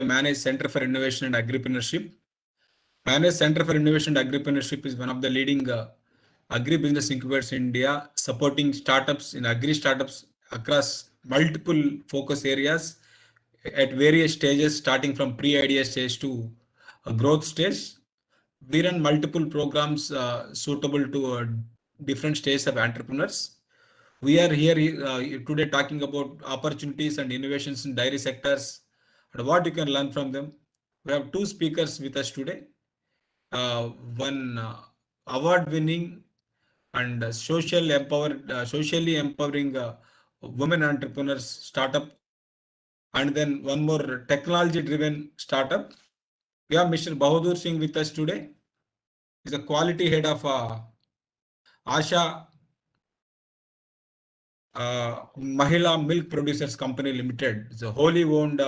Managed Center for Innovation and Agripreneurship. Managed Center for Innovation and Agripreneurship is one of the leading agri-business incubators in India, supporting startups in agri-startups across multiple focus areas at various stages, starting from pre-idea stage to a growth stage. We run multiple programs suitable to different stages of entrepreneurs. We are here today talking about opportunities and innovations in dairy sectors and what you can learn from them. We have two speakers with us today. One award-winning and socially empowering women entrepreneurs startup, and then one more technology-driven startup. We have Mr. Bahadur Singh with us today. He's a quality head of Asha Mahila Milk Producers Company Limited. It's a wholly owned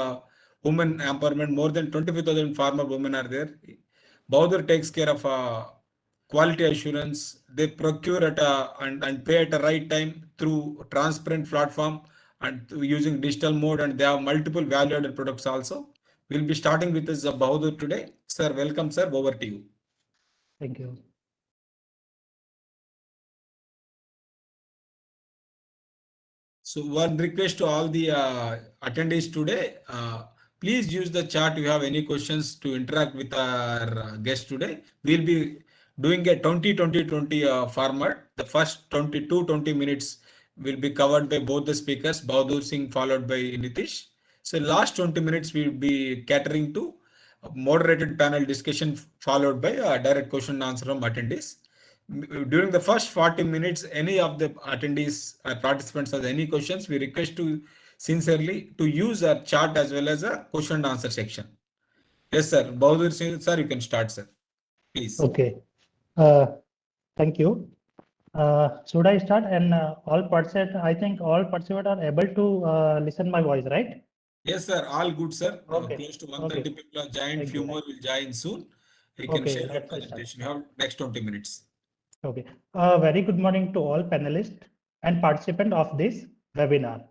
women empowerment. More than 25,000 farmer women are there. Bahadur takes care of quality assurance. They procure at and pay at the right time through transparent platform and using digital mode, and they have multiple value-added products also. We'll be starting with this Bahadur today. Sir, welcome, sir. Over to you. Thank you. So one request to all the attendees today, please use the chat if you have any questions to interact with our guest today. We'll be doing a 20-20-20 format. The first 20 minutes will be covered by both the speakers, Bahadur Singh followed by Nitish. So last 20 minutes we'll be catering to a moderated panel discussion followed by a direct question and answer from attendees. During the first 40 minutes, any of the attendees or participants have any questions, we request to sincerely to use our chat as well as a question and answer section. Yes, sir. Bahadur Singh, sir, you can start, sir. Please. Okay. Thank you. Should I start? And all participants, I think all participants are able to listen my voice, right? Yes, sir. All good, sir. Okay. Close to 130 people are joined. Thank few you. more will join soon. You can share your presentation. You have next 20 minutes. Okay. Very good morning to all panelists and participants of this webinar.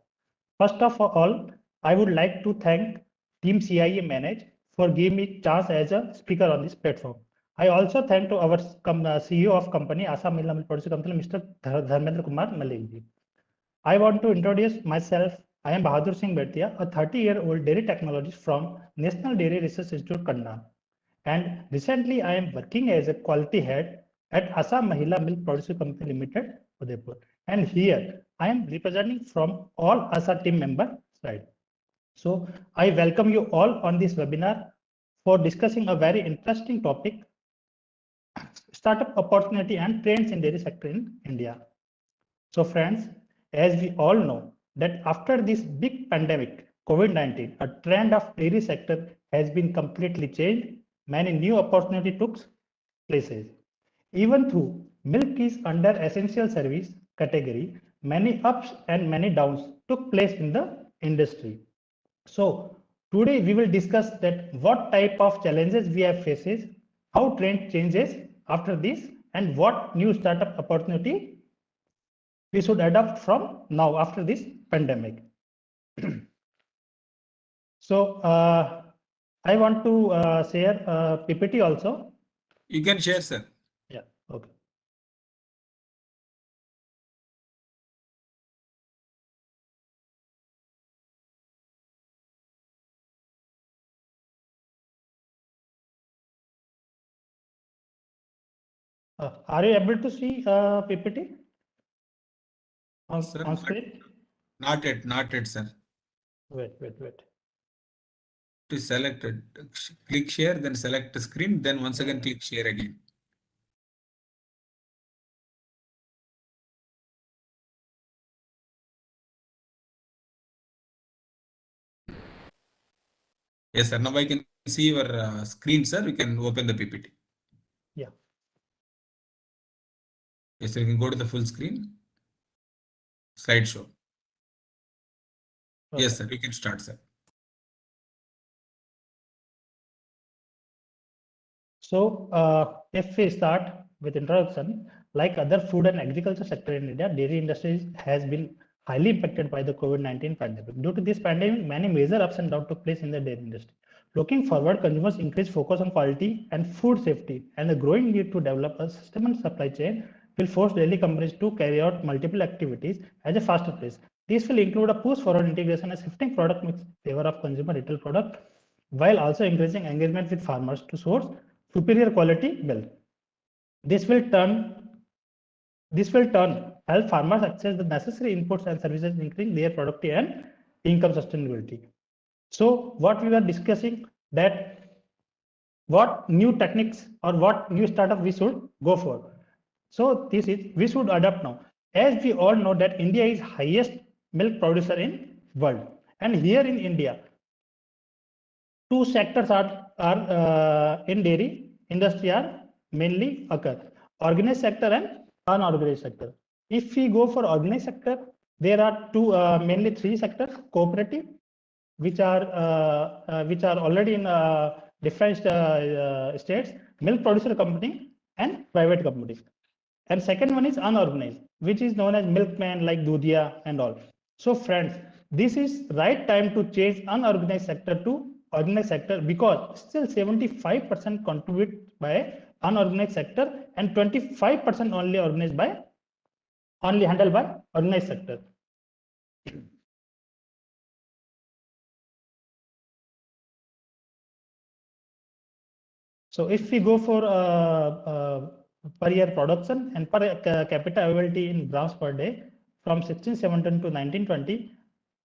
First of all, I would like to thank Team CIA Manage for giving me chance as a speaker on this platform. I also thank to our CEO of company, Assam Mahila Milk Producer Company, Mr. Dharmendra Kumar Malik. I want to introduce myself. I am Bahadur Singh Bhatia, a 30-year-old dairy technologist from National Dairy Research Institute, Kanna. And recently, I am working as a quality head at Assam Mahila Milk Producer Company Limited, Udaipur. And here, I am representing from all ASA team member side. So I welcome you all on this webinar for discussing a very interesting topic, startup opportunity and trends in dairy sector in India. So friends, as we all know that after this big pandemic, COVID-19, a trend of dairy sector has been completely changed. Many new opportunity took places. Even though milk is under essential service category, many ups and many downs took place in the industry. So today we will discuss that what type of challenges we have faces, how trend changes after this, and what new startup opportunity we should adopt from now after this pandemic. So I want to share PPT also. You can share, sir. Yeah, okay. Are you able to see PPT on screen? Not yet, sir. Wait. To select it, click share, then select the screen, then once again click share again. Yes, sir. Now I can see your screen, sir. You can open the PPT. Yeah. Yes, sir. You can go to the full screen. Slideshow. Okay. Yes, sir. You can start, sir. So if we start with introduction, like other food and agriculture sector in India, dairy industry has been highly impacted by the COVID-19 pandemic. Due to this pandemic, many major ups and downs took place in the dairy industry. Looking forward, consumers increased focus on quality and food safety, and the growing need to develop a sustainable supply chain will force dairy companies to carry out multiple activities at a faster pace. This will include a push forward integration and shifting product mix in favor of consumer retail product, while also increasing engagement with farmers to source superior quality milk. This will help farmers access the necessary inputs and services, increasing their productivity and income sustainability. So what we were discussing, that what new techniques or what new startup we should go for. So this is, we should adapt now. As we all know that India is highest milk producer in world, and here in India, two sectors are in dairy industry are mainly occur: organized sector and unorganized sector. If we go for organized sector, there are mainly three sectors: cooperative, which are already in different states, milk producer company, and private companies. And second one is unorganized, which is known as milkman like Dudia and all. So friends, this is right time to change unorganized sector to organized sector, because still 75% contribute by unorganized sector and 25% only handled by organized sector. So if we go for per year production and per capita availability in grams per day from 1617 to 1920,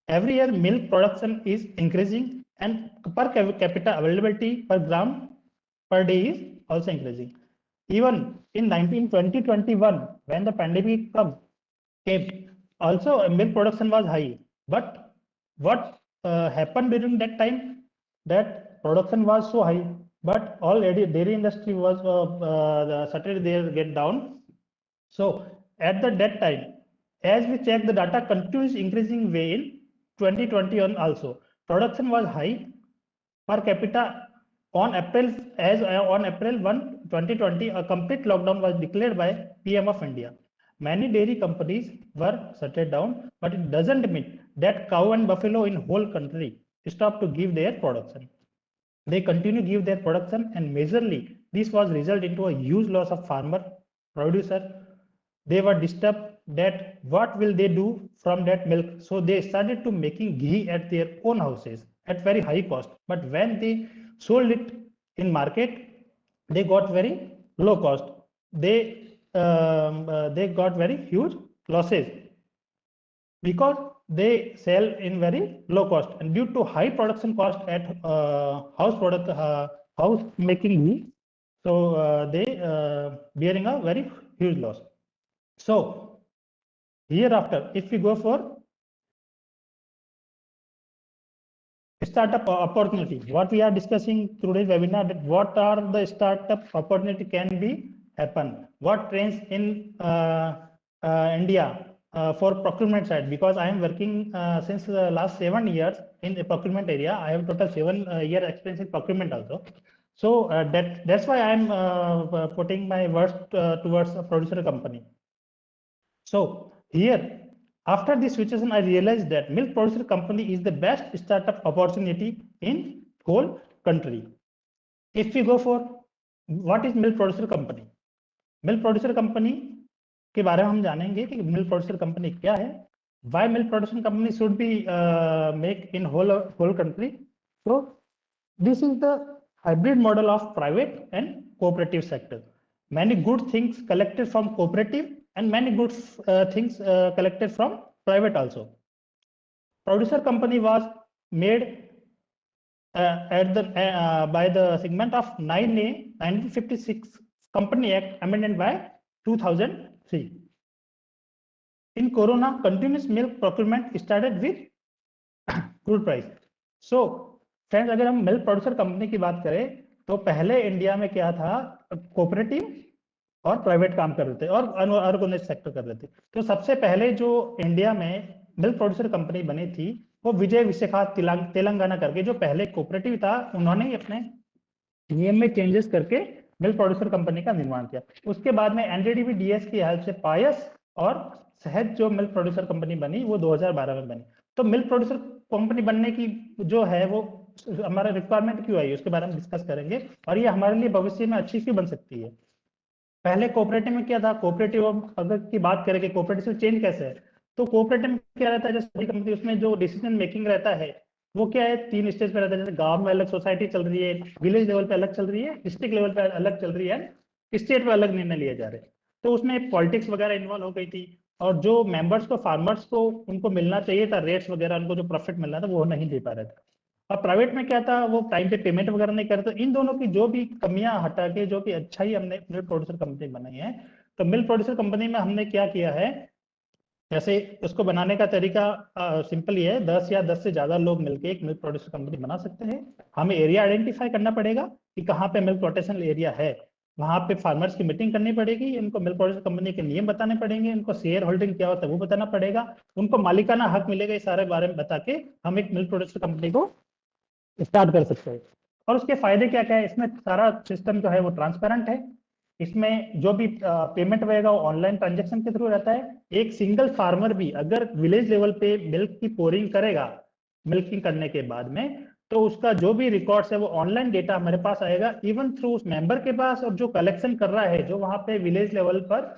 every year milk production is increasing and per capita availability per gram per day is also increasing. Even in 2021, when the pandemic came, also milk production was high. But what happened during that time, that production was so high, but already dairy industry was started there get down. So at that time, as we check the data, continues increasing way in 2021 also. Production was high per capita on April 1, 2020, a complete lockdown was declared by PM of India. Many dairy companies were shut down, but it doesn't mean that cow and buffalo in whole country stop to give their production. They continue to give their production, and majorly this was result into a huge loss of farmer, producer. They were disturbed that what will they do from that milk. So they started to making ghee at their own houses at very high cost. But when they sold it in market, they got very low cost. They got very huge losses because they sell in very low cost, and due to high production cost at house making ghee, so they bearing a very huge loss. So hereafter, if we go for startup opportunity, what we are discussing today's webinar, that what are the startup opportunity can be happen, what trends in India for procurement side, because I am working since the last 7 years in the procurement area. I have total 7 year experience in procurement also. So that's why I am putting my words towards a producer company. So here, after this situation, I realized that milk producer company is the best startup opportunity in whole country. If we go for what is milk producer company, milk producer company के बारे में हम जानेंगे कि milk producer company क्या है, why milk production company should be make in whole country. So this is the hybrid model of private and cooperative sector. Many good things collected from cooperative and many good things collected from private also. Producer company was made by the segment of 9A 1956 Company Act amended by 2003. In Corona, continuous milk procurement started with crude price. So friends, अगर हम milk producer company की बात करें तो पहले India में क्या था, कोऑपरेटिव और प्राइवेट काम कर रहे थे और अनऑर्गेनाइज्ड सेक्टर कर रहे थे. तो सबसे पहले जो इंडिया में मिल्क प्रोड्यूसर कंपनी बनी थी वो विजय विशाखा तेलंगाना करके, जो पहले कोऑपरेटिव था, उन्होंने ही अपने नियम में चेंजेस करके मिल्क प्रोड्यूसर कंपनी का निर्माण किया. उसके बाद में एनडीडीबी डीएस की हेल्प से पायस और शहद जो मिल्क प्रोड्यूसर कंपनी बनी वो 2012 में बनी। तो मिल्क प्रोड्यूसर कंपनी बनने की जो है वो हमारा रिक्वायरमेंट क्यों आई, उसके बारे में डिस्कस करेंगे, और ये हमारे लिए भविष्य में अच्छी क्यों बन सकती है। पहले कोऑपरेटिव में क्या था, कोऑपरेटिव अगर की बात करें कि कोऑपरेटिव से चेंज कैसे है, तो कोऑपरेटिव में क्या रहता है, जैसे कंपनी उसमें जो डिसीजन मेकिंग रहता है वो क्या है, 3 स्टेज पे रहता है। जैसे गांव में अलग सोसाइटी चल रही है, विलेज लेवल पे अलग चल रही है, डिस्ट्रिक्ट लेवल पे अलग चल रही है, स्टेट पे अलग निर्णय लिए जा रहे हैं। तो उसमें पॉलिटिक्स वगैरह इन्वॉल्व हो गई थी, और जो मेंबर्स को, फार्मर्स को उनको मिलना चाहिए था रेट्स वगैरह, उनको जो प्रॉफिट मिलना था वो नहीं दे पा रहे थे। और प्राइवेट में क्या था, वो टाइम पे पेमेंट वगैरह नहीं करे। तो इन दोनों की जो भी कमियां हटा के जो कि अच्छा ही हमने मिल्क प्रोड्यूसर कंपनी बनाई है। तो मिल्क प्रोड्यूसर कंपनी में हमने क्या किया है, जैसे उसको बनाने का तरीका सिंपल ही है, 10 या 10 से ज्यादा लोग मिलकर एक मिल्क प्रोड्यूसर कंपनी बना सकते हैं। हमें एरिया आइडेंटिफाई करना पड़ेगा कि कहाँ पे मिल्क प्रोटेक्शन एरिया है, वहां पे फार्मर्स की मीटिंग करनी पड़ेगी, इनको मिल्क प्रोड्यूसर कंपनी के नियम बताने पड़ेंगे, इनको शेयर होल्डिंग क्या होता है वो बताना पड़ेगा, उनको मालिकाना हक मिलेगा, इस सारे बारे में बता के हम एक मिल्क प्रोड्यूसर कंपनी को स्टार्ट कर सकते हैं। और उसके फायदे क्या क्या है, इसमें सारा सिस्टम जो है वो ट्रांसपेरेंट है। इसमें जो भी पेमेंट रहेगा वो ऑनलाइन ट्रांजेक्शन के थ्रू रहता है। एक सिंगल फार्मर भी अगर विलेज लेवल पे मिल्क की पोरिंग करेगा, मिल्किंग करने के बाद में, तो उसका जो भी रिकॉर्ड्स है वो ऑनलाइन डेटा हमारे पास आएगा, इवन थ्रू उस मेंबर के पास। और जो कलेक्शन कर रहा है, जो वहां पे विलेज लेवल पर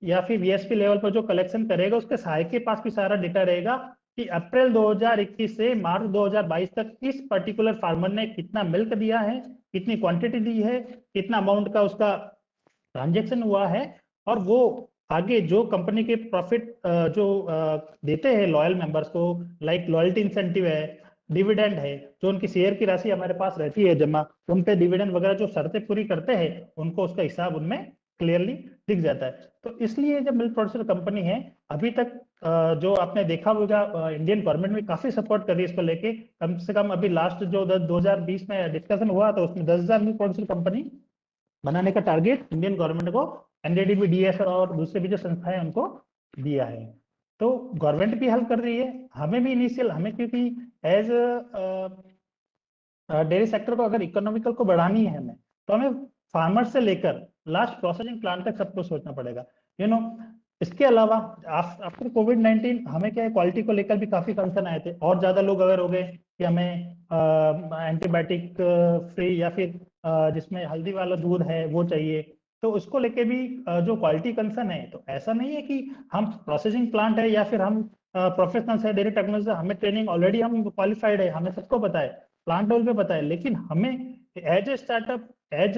या फिर वीएसपी लेवल पर जो कलेक्शन करेगा, उसके सहायक के पास भी सारा डेटा रहेगा कि अप्रैल 2021 से मार्च 2022 तक इस पर्टिकुलर फार्मर ने कितना मिल्क दिया है, कितनी क्वांटिटी दी है, कितना अमाउंट का उसका ट्रांजेक्शन हुआ है। और वो आगे जो कंपनी के प्रॉफिट जो देते हैं लॉयल मेंबर्स को, लाइक लॉयल्टी इंसेंटिव है, डिविडेंड है, जो उनकी शेयर की राशि हमारे पास रहती है जमा, उन पे डिविडेंड वगैरह जो शर्तें पूरी करते हैं, उनको उसका हिसाब उनमें क्लियरली दिख जाता है। तो इसलिए जब मिल्क प्रोड्यूसर कंपनी है, अभी तक जो आपने देखा होगा, इंडियन गवर्नमेंट भी काफी सपोर्ट कर रही है इसको लेके। कम से कम अभी लास्ट जो 2020 में डिस्कशन हुआ तो उसमें 10,000 मिल्क प्रोड्यूसर कंपनी बनाने का टारगेट इंडियन गवर्नमेंट को एनडीडीबी, डीएस और दूसरे भी जो संस्थाएं उनको दिया है। तो गवर्नमेंट भी हेल्प कर रही है, हमें भी इनिशियल, हमें क्योंकि एज डेयरी सेक्टर को अगर इकोनॉमिकल को बढ़ानी है हमें, तो हमें फार्मर से लेकर लास्ट प्रोसेसिंग प्लांट तक सबको सोचना पड़ेगा, यू नो। इसके अलावा आफ्टर कोविड-19 हमें क्या है, क्वालिटी को लेकर भी काफी कंसर्न आए थे, और ज्यादा लोग अगर हो गए कि हमें एंटीबायोटिक फ्री या फिर जिसमें हल्दी वाला दूध है वो चाहिए, तो उसको लेके भी जो क्वालिटी कंसर्न है। तो ऐसा नहीं है कि हम प्रोसेसिंग प्लांट है या फिर हम प्रोफेशनल्स है डेयरी टेक्नोलॉजी, हमें ट्रेनिंग ऑलरेडी, हम क्वालिफाइड है, हमें सबको पता है, प्लांट लेवल पे पता है। लेकिन हमें as a startup, as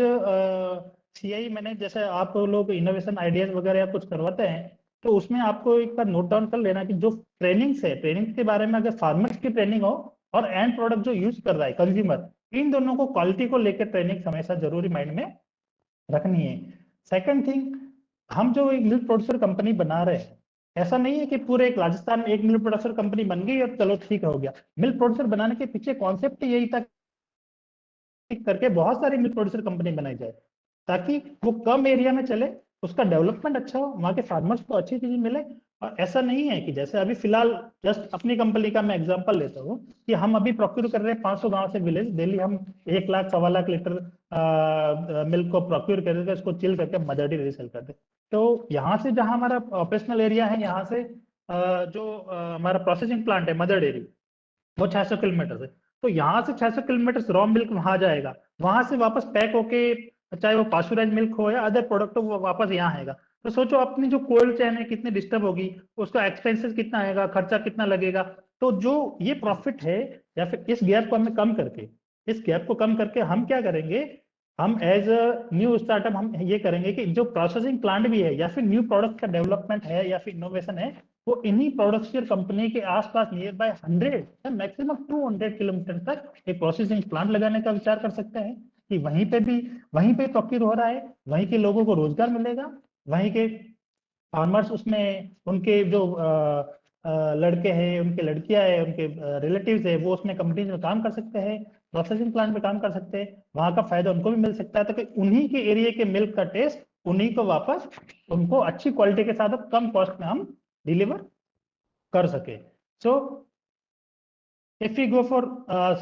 CI मैंने, जैसे आप लोग इनोवेशन आइडियाज वगैरह या कुछ करवाते हैं, तो उसमें आपको एक बार नोट डाउन कर लेना कि जो ट्रेनिंग्स है, ट्रेनिंग के बारे में अगर फार्मर्स की ट्रेनिंग हो और एंड प्रोडक्ट जो यूज कर रहा है कंज्यूमर, इन दोनों को क्वालिटी को लेकर ट्रेनिंग हमेशा जरूरी माइंड में रखनी है। सेकंड थिंग, हम जो एक मिल्क प्रोड्यूसर कंपनी बना रहे हैं, ऐसा नहीं है कि पूरे एक राजस्थान में एक मिल्क प्रोड्यूसर कंपनी बन गई और चलो ठीक हो गया। मिल्क प्रोड्यूसर बनाने के पीछे कॉन्सेप्ट यही था करके बहुत सारी मिल्क प्रोड्यूसर कंपनी बनाई जाए, ताकि वो कम एरिया में चले, उसका डेवलपमेंट अच्छा हो, वहाँ के फार्मर्स को अच्छी चीजें मिले। और ऐसा नहीं है कि जैसे अभी फिलहाल जस्ट अपनी कंपनी का मैं एग्जांपल लेता हूँ कि हम अभी प्रोक्यूर कर रहे हैं 500 गांव से विलेज, डेली हम 1 लाख 1.25 लाख लीटर मिल्क को प्रोक्यूर करके उसको चिल करके मदर डेयरी सेल करते हैं। तो यहाँ से जहाँ हमारा ऑपरेशनल एरिया है, यहाँ से जो हमारा प्रोसेसिंग प्लांट है मदर डेयरी, वो 600 किलोमीटर है। तो यहाँ से 600 किलोमीटर रॉ मिल्क वहां जाएगा, वहां से वापस पैक होके, चाहे वो पास्चुराइज मिल्क हो या अदर प्रोडक्ट हो, वो वापस यहाँ आएगा। तो सोचो अपनी जो कोल्ड चेन है कितनी डिस्टर्ब होगी, उसका एक्सपेंसेस कितना आएगा, खर्चा कितना लगेगा। तो जो ये प्रॉफिट है, या फिर इस गैप को हमें कम करके, इस गैप को कम करके हम क्या करेंगे, हम एज अ न्यू स्टार्टअप हम ये करेंगे कि जो प्रोसेसिंग प्लांट भी है या फिर न्यू प्रोडक्ट का डेवलपमेंट है या फिर इनोवेशन है, वो इन्हीं प्रोडक्शियल कंपनी के आसपास नियर बाय 100 या मैक्सिमम 200 किलोमीटर तक एक प्रोसेसिंग प्लांट लगाने का विचार कर सकते हैं, कि वहीं पे भी, वहीं पे प्रोक्योर हो रहा है, वहीं के लोगों को रोजगार मिलेगा, वहीं के फार्मर्स उसमें, उनके जो लड़के हैं, उनके लड़कियां हैं, उनके रिलेटिव्स है, वो उसमें कंपनीज में काम कर सकते हैं, प्रोसेसिंग प्लांट में काम कर सकते हैं, वहां का फायदा उनको भी मिल सकता है। तो कि उन्हीं के एरिया के मिल्क का टेस्ट उन्हीं को वापस, उनको अच्छी क्वालिटी के साथ कम कॉस्ट में हम डिलीवर कर सके। So if you go for,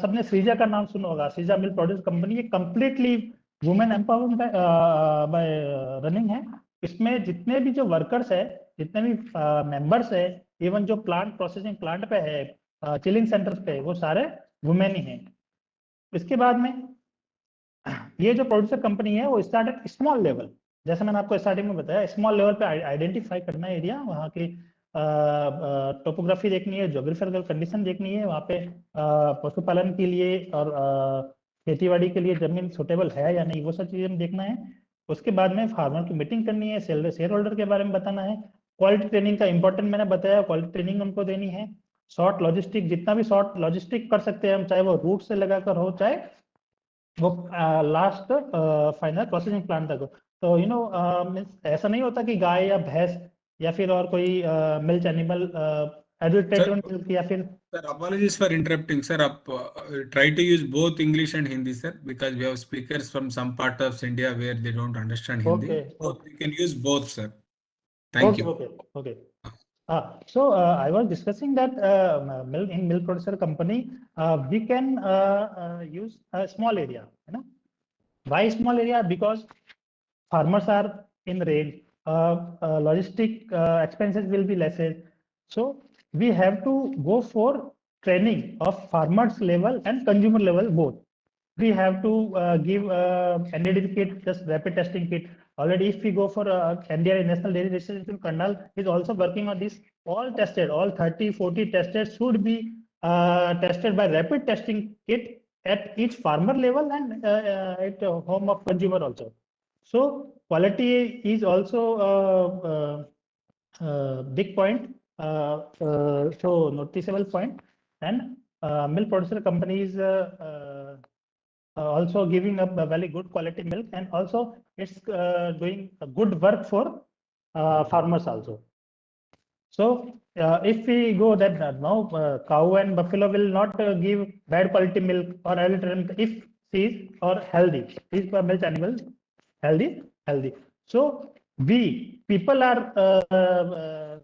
सबने श्रीजा का नाम सुना होगा, श्रीजा मिल्क प्रोड्यूस कंपनी, ये completely women empowerment bye running है। इसमें जितने भी जो वर्कर्स है, जितने भी मेंबर्स है, इवन जो प्लांट प्रोसेसिंग प्लांट पे है, चिलिंग सेंटर्स पे, वो सारे वुमेन ही हैं। इसके बाद में ये जो प्रोड्यूसर कंपनी है वो स्टार्ट एट स्मॉल लेवल, जैसे मैंने आपको स्टार्टिंग में बताया, स्मॉल लेवल पे आइडेंटिफाई करना है एरिया, वहाँ की टोपोग्राफी देखनी है, जोग्राफिकल कंडीशन देखनी है, वहाँ पे पशुपालन के लिए और खेतीबाड़ी के लिए जमीन सुटेबल है या नहीं, वो सब चीजें देखना है। उसके बाद में फार्मर की मीटिंग करनी है, शेयर होल्डर के बारे में बताना है, क्वालिटी ट्रेनिंग का इंपॉर्टेंट मैंने बताया, क्वालिटी ट्रेनिंग उनको देनी है, शॉर्ट लॉजिस्टिक, जितना भी शॉर्ट लॉजिस्टिक कर सकते हैं हम, चाहे वो रूट से लगाकर हो, चाहे वो लास्ट फाइनल प्रोसेसिंग प्लांट तक हो। तो ऐसा नहीं होता कि गाय या भैंस या फिर और कोई milk animal, adulterated Sir, milk या फिर sir, apologies for interrupting, sir. Try to use both English and Hindi, sir, because we have speakers from some part of India where they don't understand okay Hindi. Both, okay you can use both, sir. Thank okay you. Okay okay. So I was discussing that in milk producer company we can use a small area, why small area? Because farmers are in range, logistic expenses will be lesser. So we have to go for training of farmers level and consumer level both. We have to give NDD kit, just rapid testing kit. Already, if we go for NDRI, National Dairy Registration Kernel is also working on this. All tested, all 30, 40 tested should be tested by rapid testing kit at each farmer level and at home of consumer also. So quality is also big point, so noticeable point, and milk producer companies also giving up a very good quality milk, and also it's doing a good work for farmers also. So if we go that now cow and buffalo will not give bad quality milk or adulterated milk if she is or healthy, is milk animal healthy. So we people are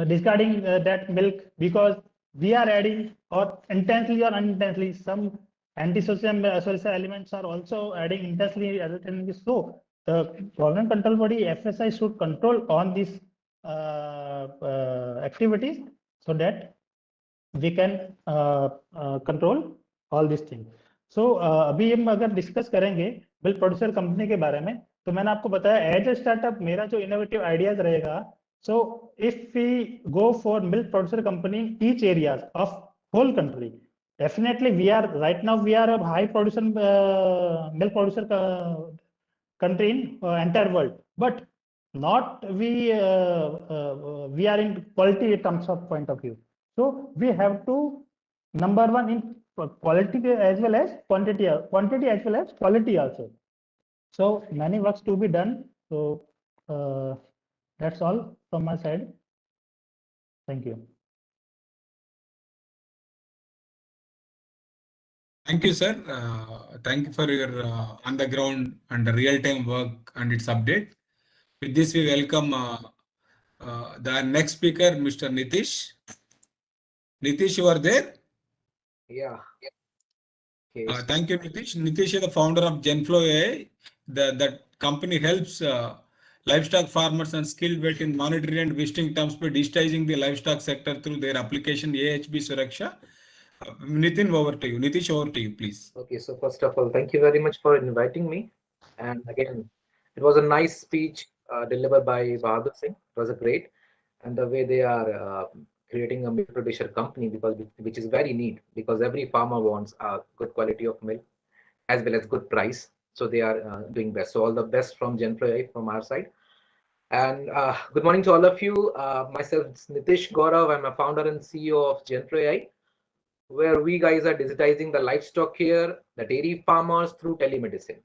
discarding that milk because we are adding, or intensely or unintentionally, some antisocial social elements are also adding intensely adulterating. So the government control body FSI should control on these activities so that we can control all these things. So अभी हम अगर discuss करेंगे milk producer company के बारे में, तो मैंने आपको बताया एज ए स्टार्टअप मेरा जो इनोवेटिव आइडियाज रहेगा. So if we go for milk producer company in each areas of whole country, definitely we are right now we are a high producer milk producer country in entire world, but not we are in quality terms of point of view. So we have to number one in quality as well as quantity as well as quality also. So many works to be done. So that's all from my side. Thank you. Thank you, sir. Thank you for your on the ground and the real time work and its update. With this, we welcome the next speaker, Mr. Nitish. Nitish, you are there? Yeah. Okay. Thank you, Nitish. Nitish is the founder of Genflow AI. That company helps livestock farmers and skilled vet in monitoring and visiting terms by digitizing the livestock sector through their application AHB Suraksha. Nitin, over to you. Nitish, over to you, please. Okay. So first of all, thank you very much for inviting me. And again, it was a nice speech delivered by Bahadur Singh. It was a great, and the way they are creating a milk producer company, because which is very neat, because every farmer wants a good quality of milk as well as good price. So they are doing best. So all the best from Genflow AI from our side. And good morning to all of you. Myself is Nitish Gaurav. I'm a founder and CEO of Genflow AI, where we guys are digitizing the livestock care, the dairy farmers through telemedicine.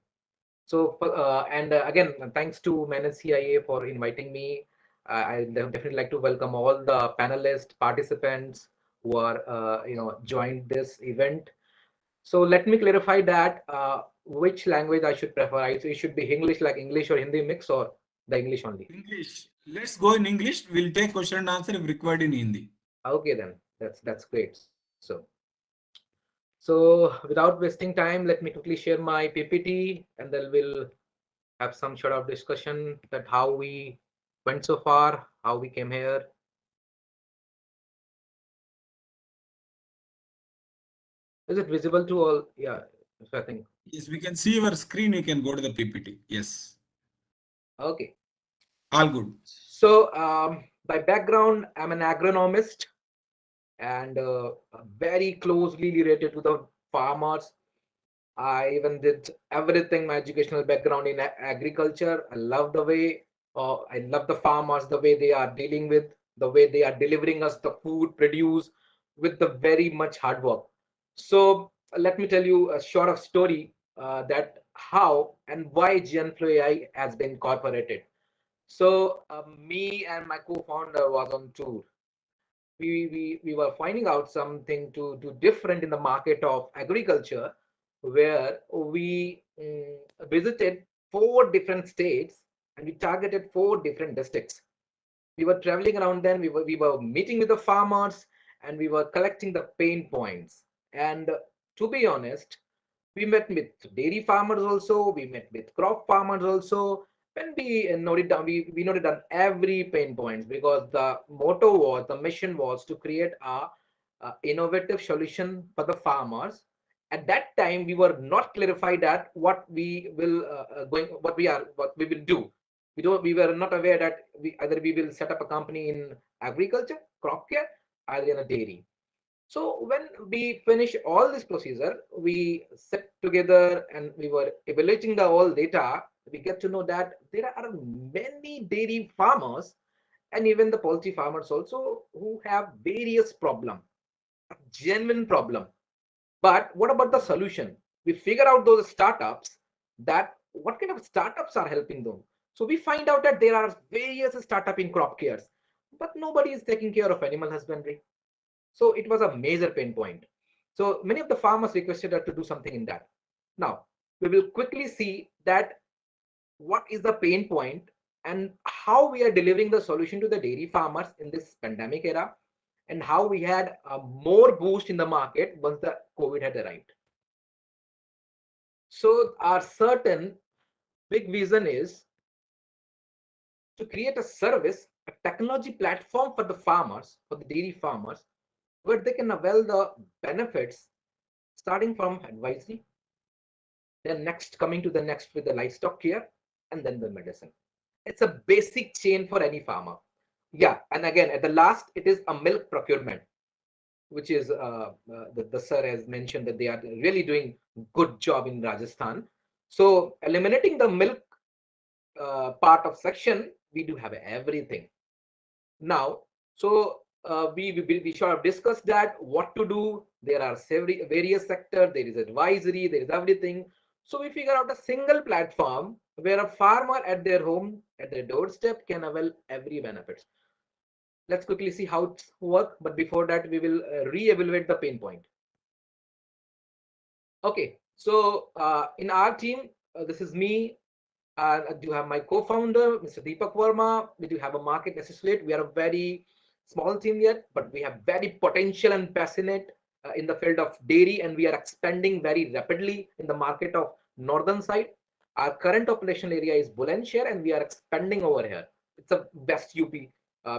So, again, thanks to Manage CIA for inviting me. I definitely like to welcome all the panelists, participants who are, joined this event. So let me clarify that which language I should prefer. It should be English, like English or Hindi mix, or the English only. English. Let's go in English. We'll take question and answer if required in Hindi. Okay, then that's great. So without wasting time, let me quickly share my PPT, and then we'll have some sort of discussion that how we went so far, how we came here. Is it visible to all? Yeah, I think. Yes, we can see your screen. You can go to the PPT. Yes, Okay. all good. So by background, I'm an agronomist and very closely related to the farmers. I even did everything, my educational background in agriculture. I love the way, I love the farmers, the way they are dealing with, the way they are delivering us the food produced with the very much hard work. So let me tell you a short of story that how and why Genflow AI has been incorporated. So me and my co-founder was on tour. We were finding out something to do different in the market of agriculture, where we visited 4 different states and we targeted 4 different districts. We were traveling around then, we were meeting with the farmers and we were collecting the pain points. And to be honest, we met with dairy farmers also, we met with crop farmers also. When we noted down, we noted down every pain points, because the motto was, the mission was to create a innovative solution for the farmers. At that time, we were not clarified that what we will what we will do. We were not aware that either we will set up a company in agriculture, crop care, either in a dairy. So when we finish all this procedure, we sit together and we were evaluating the all data. We get to know that there are many dairy farmers and even the poultry farmers also who have various problem, genuine problem. But what about the solution? We figure out those startups, that what kind of startups are helping them. So we find out that there are various startup in crop cares, but nobody is taking care of animal husbandry. So it was a major pain point. So many of the farmers requested us to do something in that. Now, we will quickly see that what is the pain point and how we are delivering the solution to the dairy farmers in this pandemic era, and how we had a more boost in the market once the COVID had arrived. So our certain big vision is to create a service, a technology platform for the farmers, for the dairy farmers, where they can avail the benefits starting from advisory, then next coming to the next with the livestock care, and then the medicine. It's a basic chain for any farmer. Yeah, and again at the last, it is a milk procurement, which is the sir has mentioned that they are really doing good job in Rajasthan. So eliminating the milk part of section, we do have everything now. So we sort of discussed that what to do. There are several various sectors, there is advisory, there is everything. So we figure out a single platform where a farmer at their home, at their doorstep, can avail every benefits. Let's quickly see how it works, but before that we will re-evaluate the pain point. Okay, so in our team, this is me. I do have my co-founder, Mr. Deepak Verma. We do have a market associate. We are a very small team yet, but we have very potential and passionate in the field of dairy, and we are expanding very rapidly in the market of northern side. Our current operational area is Bulandshahr, and we are expanding over here. It's a West UP,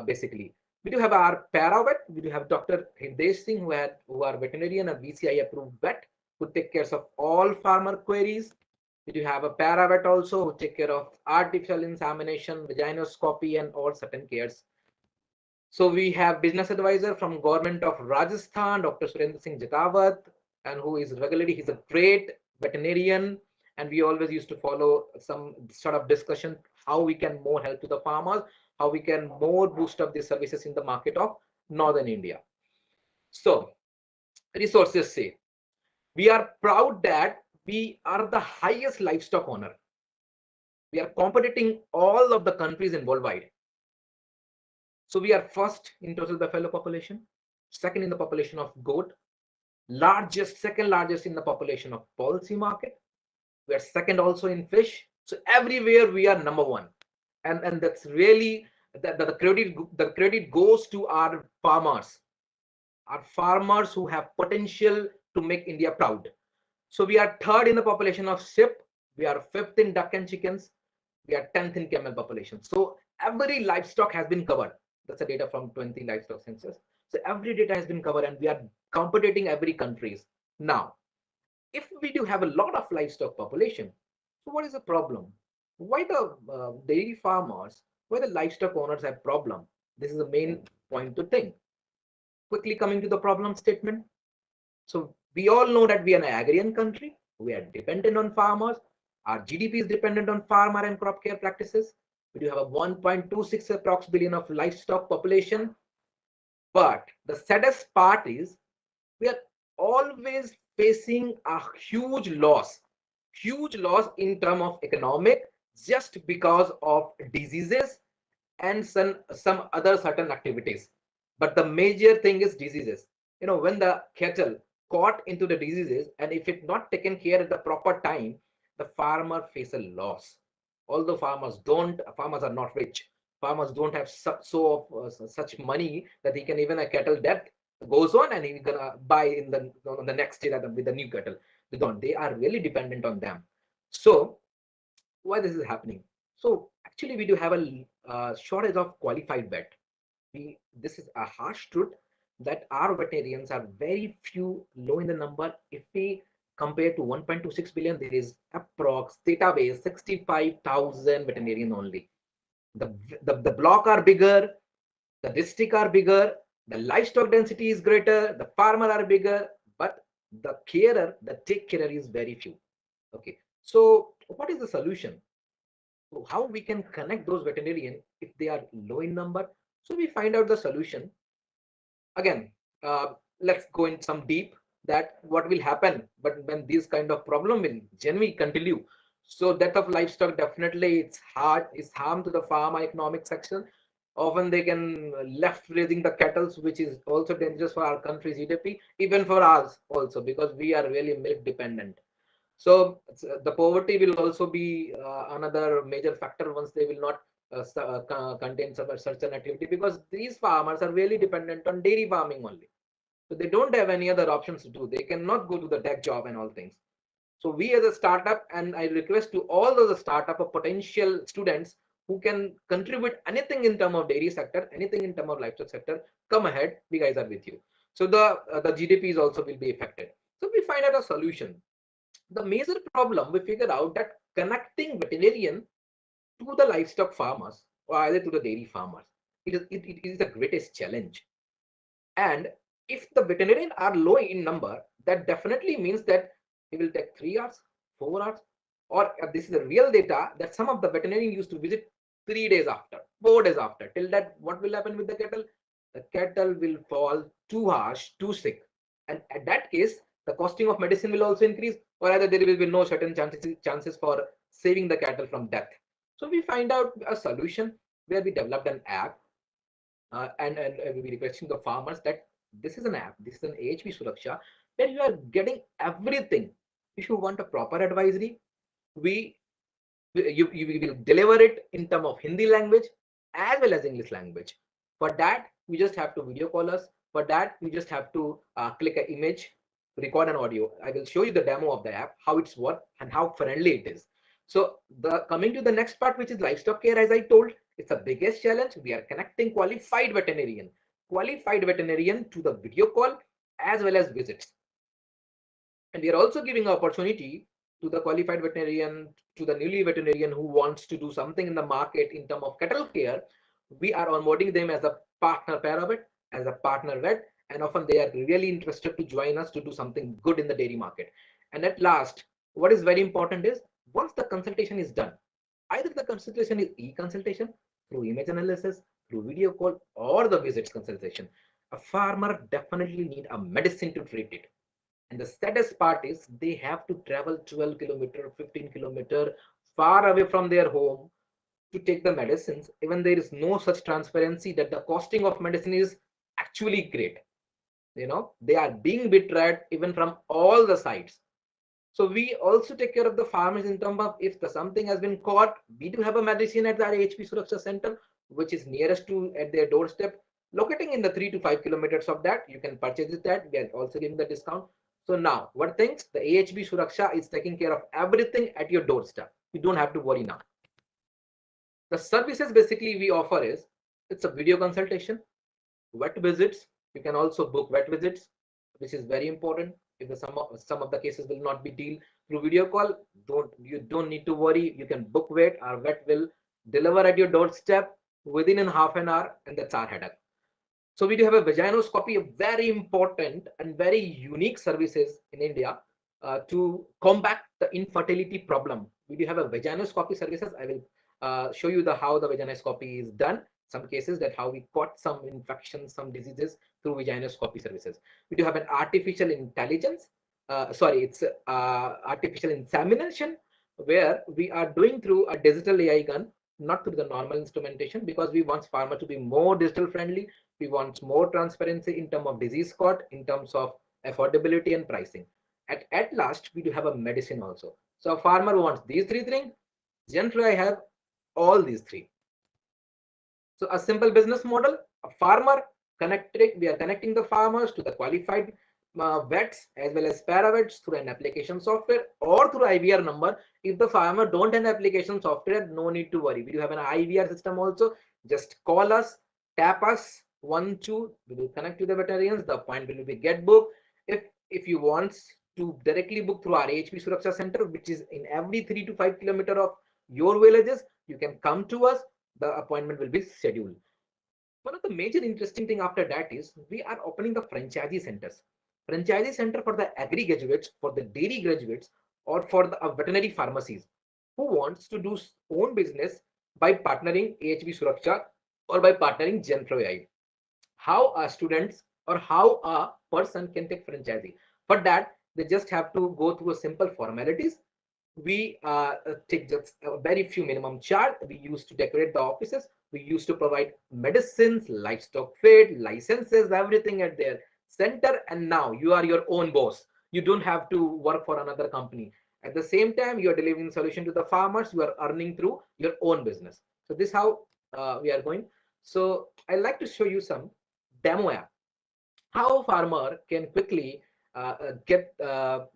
basically. We do have our para vet. We do have Dr. Hitesh Singh, who are veterinarian and VCI approved vet, who take care of all farmer queries. We do have a paravet also who take care of artificial insemination, vaginoscopy, and all certain cares. So we have business advisor from government of Rajasthan, Dr. Surendra Singh Jatawat, and who is regularly, he's a great veterinarian. And we always used to follow some sort of discussion, how we can more help to the farmers, how we can more boost up the services in the market of Northern India. So resources say, we are proud that we are the highest livestock owner. We are competing all of the countries in worldwide. So we are first in total buffalo population, second in the population of goat, largest, second largest in the population of poultry market. We are second also in fish. So everywhere we are number one, and that's really the credit goes to our farmers who have potential to make India proud. So we are third in the population of sheep. We are fifth in duck and chickens. We are 10th in camel population. So every livestock has been covered. That's the data from 20 livestock census. So every data has been covered, and we are competing every countries. Now, if we do have a lot of livestock population, so what is the problem? Why the dairy farmers, why the livestock owners have problem? This is the main point to think. Quickly coming to the problem statement. So we all know that we are an agrarian country. We are dependent on farmers. Our GDP is dependent on farmer and crop care practices. We do have a 1.26 approx billion of livestock population. But the saddest part is we are always facing a huge loss in terms of economic, just because of diseases and some other certain activities. But the major thing is diseases. When the cattle caught into the diseases, and if it's not taken care at the proper time, the farmer face a loss. Although farmers are not rich. Farmers don't have such money that he can, even a cattle death goes on and he's gonna buy in the on the next year with the new cattle. They don't. They are really dependent on them. So why this is happening? So actually, we do have a shortage of qualified vet. This is a harsh truth that our veterinarians are very few, low in the number. If we compare to 1.26 billion, there is approx database 65,000 veterinarian only. The block are bigger, the district are bigger, the livestock density is greater, the farmer are bigger, but the take carer is very few. Okay, so what is the solution? How we can connect those veterinarian if they are low in number? So we find out the solution. Again, let's go in some deep that what will happen but when this kind of problem will genuinely continue. So death of livestock, definitely it's harm to the farm economic section. Often they can left raising the cattle, which is also dangerous for our country's GDP, even for us also, because we are really milk dependent. So the poverty will also be another major factor once they will not contain such an activity, because these farmers are really dependent on dairy farming only. So they don't have any other options to do. They cannot go to the tech job and all things. So we as a startup, and I request to all those startup or potential students who can contribute anything in terms of dairy sector, anything in terms of livestock sector, come ahead. We guys are with you. So the GDPs also will be affected. So we find out a solution. The major problem we figured out that connecting veterinarian to the livestock farmers or either to the dairy farmers, it is the greatest challenge. And if the veterinarian are low in number, that definitely means that it will take 3 hours, 4 hours, or this is the real data that some of the veterinarian used to visit 3 days after, 4 days after. Till that, what will happen with the cattle? The cattle will fall too harsh, too sick. And at that case, the costing of medicine will also increase, or either there will be no certain chances for saving the cattle from death. So we find out a solution where we developed an app, and we be requesting the farmers that this is an app, this is an AHP Suraksha, where you are getting everything. If you want a proper advisory, we you will deliver it in terms of Hindi language as well as English language. For that, we just have to video call us. For that, we just have to click an image, record an audio. I will show you the demo of the app, how it's work and how friendly it is. So the coming to the next part, which is livestock care, as I told, it's the biggest challenge. We are connecting qualified veterinarian to the video call as well as visits. And we are also giving opportunity to the qualified veterinarian, to the newly veterinarian who wants to do something in the market in terms of cattle care. We are onboarding them as a partner paravet, as a partner vet, and often they are really interested to join us to do something good in the dairy market. And at last, what is very important is once the consultation is done, either the consultation is e-consultation through image analysis, through video call, or the visits consultation, a farmer definitely need a medicine to treat it. And the saddest part is they have to travel 12 kilometer, 15 kilometer far away from their home to take the medicines. Even there is no such transparency that the costing of medicine is actually great. They are being betrayed even from all the sides. So we also take care of the farmers in terms of if something has been caught, we do have a medicine at the HP Suraksha Center, which is nearest to at their doorstep, locating in the 3 to 5 kilometers of that. You can purchase it at. We are also giving the discount. So now, what things? The AHB Suraksha is taking care of everything at your doorstep. You don't have to worry now. The services basically we offer is, it's a video consultation, vet visits. You can also book vet visits, which is very important. If some of the cases will not be deal through video call, you don't need to worry. You can book vet. Our vet will deliver at your doorstep within in half an hour, and that's our headache. So we do have a vaginoscopy, a very important and very unique services in India to combat the infertility problem. We do have a vaginoscopy services. I will show you the how the vaginoscopy is done. Some cases that how we caught some infections, some diseases through vaginoscopy services. We do have an artificial intelligence. It's artificial insemination, where we are doing through a digital AI gun, not through the normal instrumentation, because we want farmer to be more digital friendly. We want more transparency in terms of disease caught, in terms of affordability and pricing. At last, we do have a medicine also. So a farmer wants these three things. Genflow AI have all these three. So a simple business model, a farmer connecting, we are connecting the farmers to the qualified vets as well as paravets through an application software or through IVR number. If the farmer don't have application software, no need to worry. We do have an IVR system also. Just call us, tap us, 1 2, we will connect to the veterinarians. The appointment will be get booked. If you want to directly book through our HP Suraksha Center, which is in every 3 to 5 kilometer of your villages, you can come to us. The appointment will be scheduled. One of the major interesting thing after that is we are opening the franchisee centers. Franchisee center for the agri graduates, for the dairy graduates, or for the veterinary pharmacies who wants to do own business by partnering AHB Suraksha or by partnering Genflow AI. How a students or how a person can take franchisee. For that, they just have to go through a simple formalities. We take just a very few minimum charge. We used to decorate the offices. We used to provide medicines, livestock feed, licenses, everything at their center. And now you are your own boss. You don't have to work for another company. At the same time, you are delivering solution to the farmers. You are earning through your own business. So this is how we are going. So I like to show you some demo app, how farmer can quickly get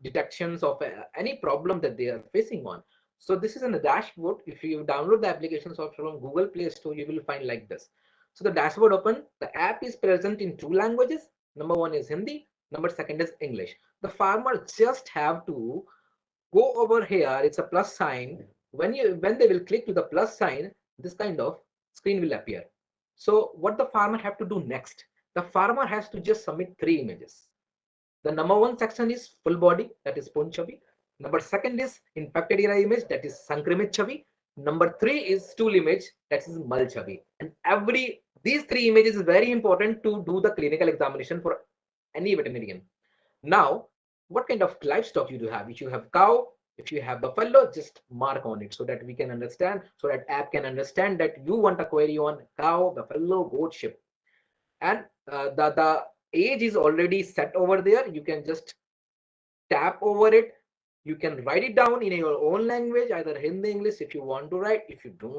detections of any problem that they are facing on. So this is in the dashboard. If you download the application software from Google Play Store, you will find like this. So the dashboard open, the app is present in 2 languages. Number one is Hindi, number second is English. The farmer just have to go over here. It's a plus sign. When they will click to the plus sign, this kind of screen will appear. So what the farmer have to do next? The farmer has to just submit 3 images. The number one section is full body, that is Pun Chavi. Number second is infected area image, that is Sankramit Chavi. Number three is stool image, that is Mal Chavi. And these 3 images is very important to do the clinical examination for any veterinarian. Now, what kind of livestock you do have? If you have cow, if you have buffalo, just mark on it so that we can understand, so that app can understand that you want a query on cow, buffalo, goat, sheep. And the age is already set over there. You can just tap over it. You can write it down in your own language, either Hindi, English, if you want to write. If you don't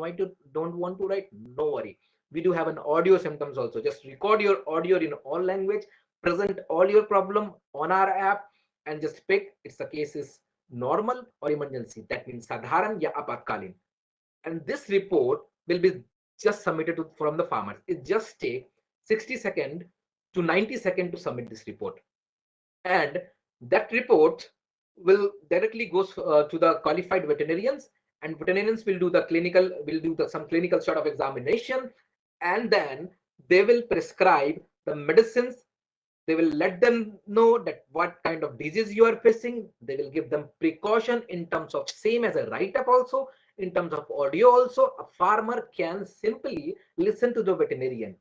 want to write, no worry. We do have an audio symptoms also. Just record your audio in all language, present all your problem on our app, and just pick it's the case is normal or emergency. That means sadharan ya apatkalin. And this report will be just submitted from the farmers. It just take 60 seconds to 90 seconds to submit this report. And that report will directly goes to the qualified veterinarians, and veterinarians will do some clinical sort of examination, and then they will prescribe the medicines. They will let them know that what kind of disease you are facing. They will give them precaution in terms of same as a write-up also, in terms of audio also. A farmer can simply listen to the veterinarian.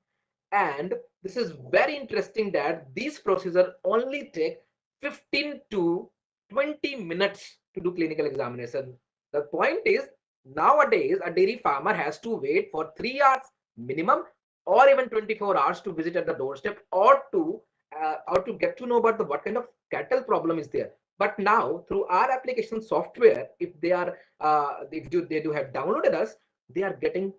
And this is very interesting that these procedures only take 15 to 20 minutes to do clinical examination. The point is, nowadays a dairy farmer has to wait for 3 hours minimum, or even 24 hours to visit at the doorstep, or to get to know about what kind of cattle problem is there. But now through our application software, if they do have downloaded us, they are getting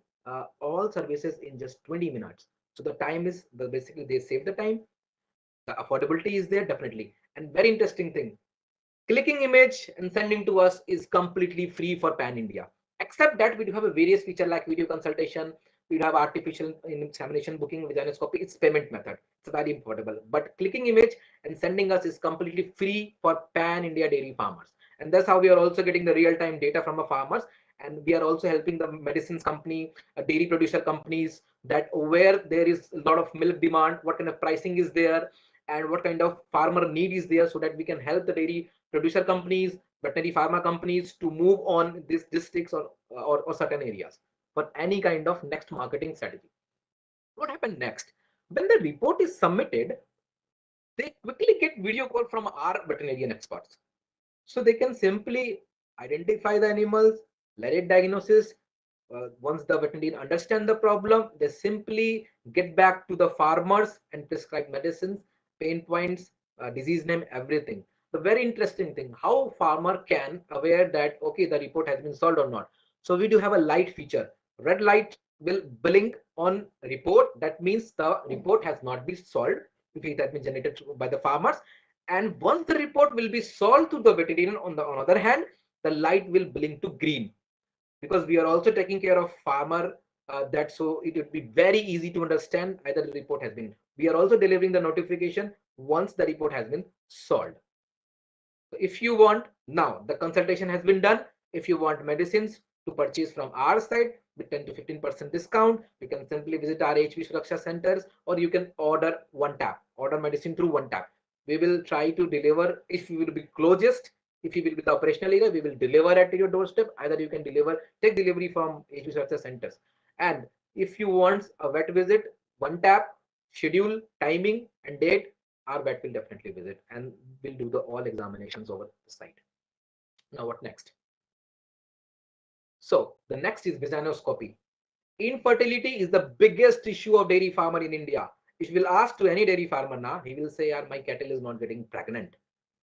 all services in just 20 minutes. So the time is basically they save the time. The affordability is there definitely. And very interesting thing, clicking image and sending to us is completely free for pan India. Except that we do have a various feature like video consultation, we do have artificial insemination booking, vaginoscopy. It's payment method. It's very affordable. But clicking image and sending us is completely free for pan-India dairy farmers. And that's how we are also getting the real-time data from the farmers. And we are also helping the medicines company, dairy producer companies, that where there is a lot of milk demand, what kind of pricing is there, and what kind of farmer need is there, so that we can help the dairy producer companies, veterinary pharma companies to move on these districts or certain areas for any kind of next marketing strategy. What happened next? When the report is submitted, they quickly get video call from our veterinarian experts. So they can simply identify the animals, let it diagnosis. Once the veterinarian understand the problem, they simply get back to the farmers and prescribe medicines, pain points, disease name, everything. The very interesting thing, how farmer can aware that okay, the report has been solved or not. So we do have a light feature. Red light will blink on report. That means the report has not been solved if it has been generated by the farmers. And once the report will be solved to the veterinarian, on the other hand, the light will blink to green, because we are also taking care of farmer, that so it would be very easy to understand either the report has been. We are also delivering the notification once the report has been solved. So if you want, now the consultation has been done. If you want medicines to purchase from our side with 10 to 15% discount, you can simply visit our HP Suraksha centers, or you can order one tap, order medicine through one tap. We will try to deliver. If you will be closest, if you will be the operational area, we will deliver at your doorstep. Either you can take delivery from HP Suraksha centers. And if you want a vet visit, one tap, schedule, timing, and date, our vet will definitely visit and will do the all examinations over the site. Now what next? So the next is vaginoscopy. Infertility is the biggest issue of dairy farmer in India. If you will ask to any dairy farmer now, he will say, my cattle is not getting pregnant.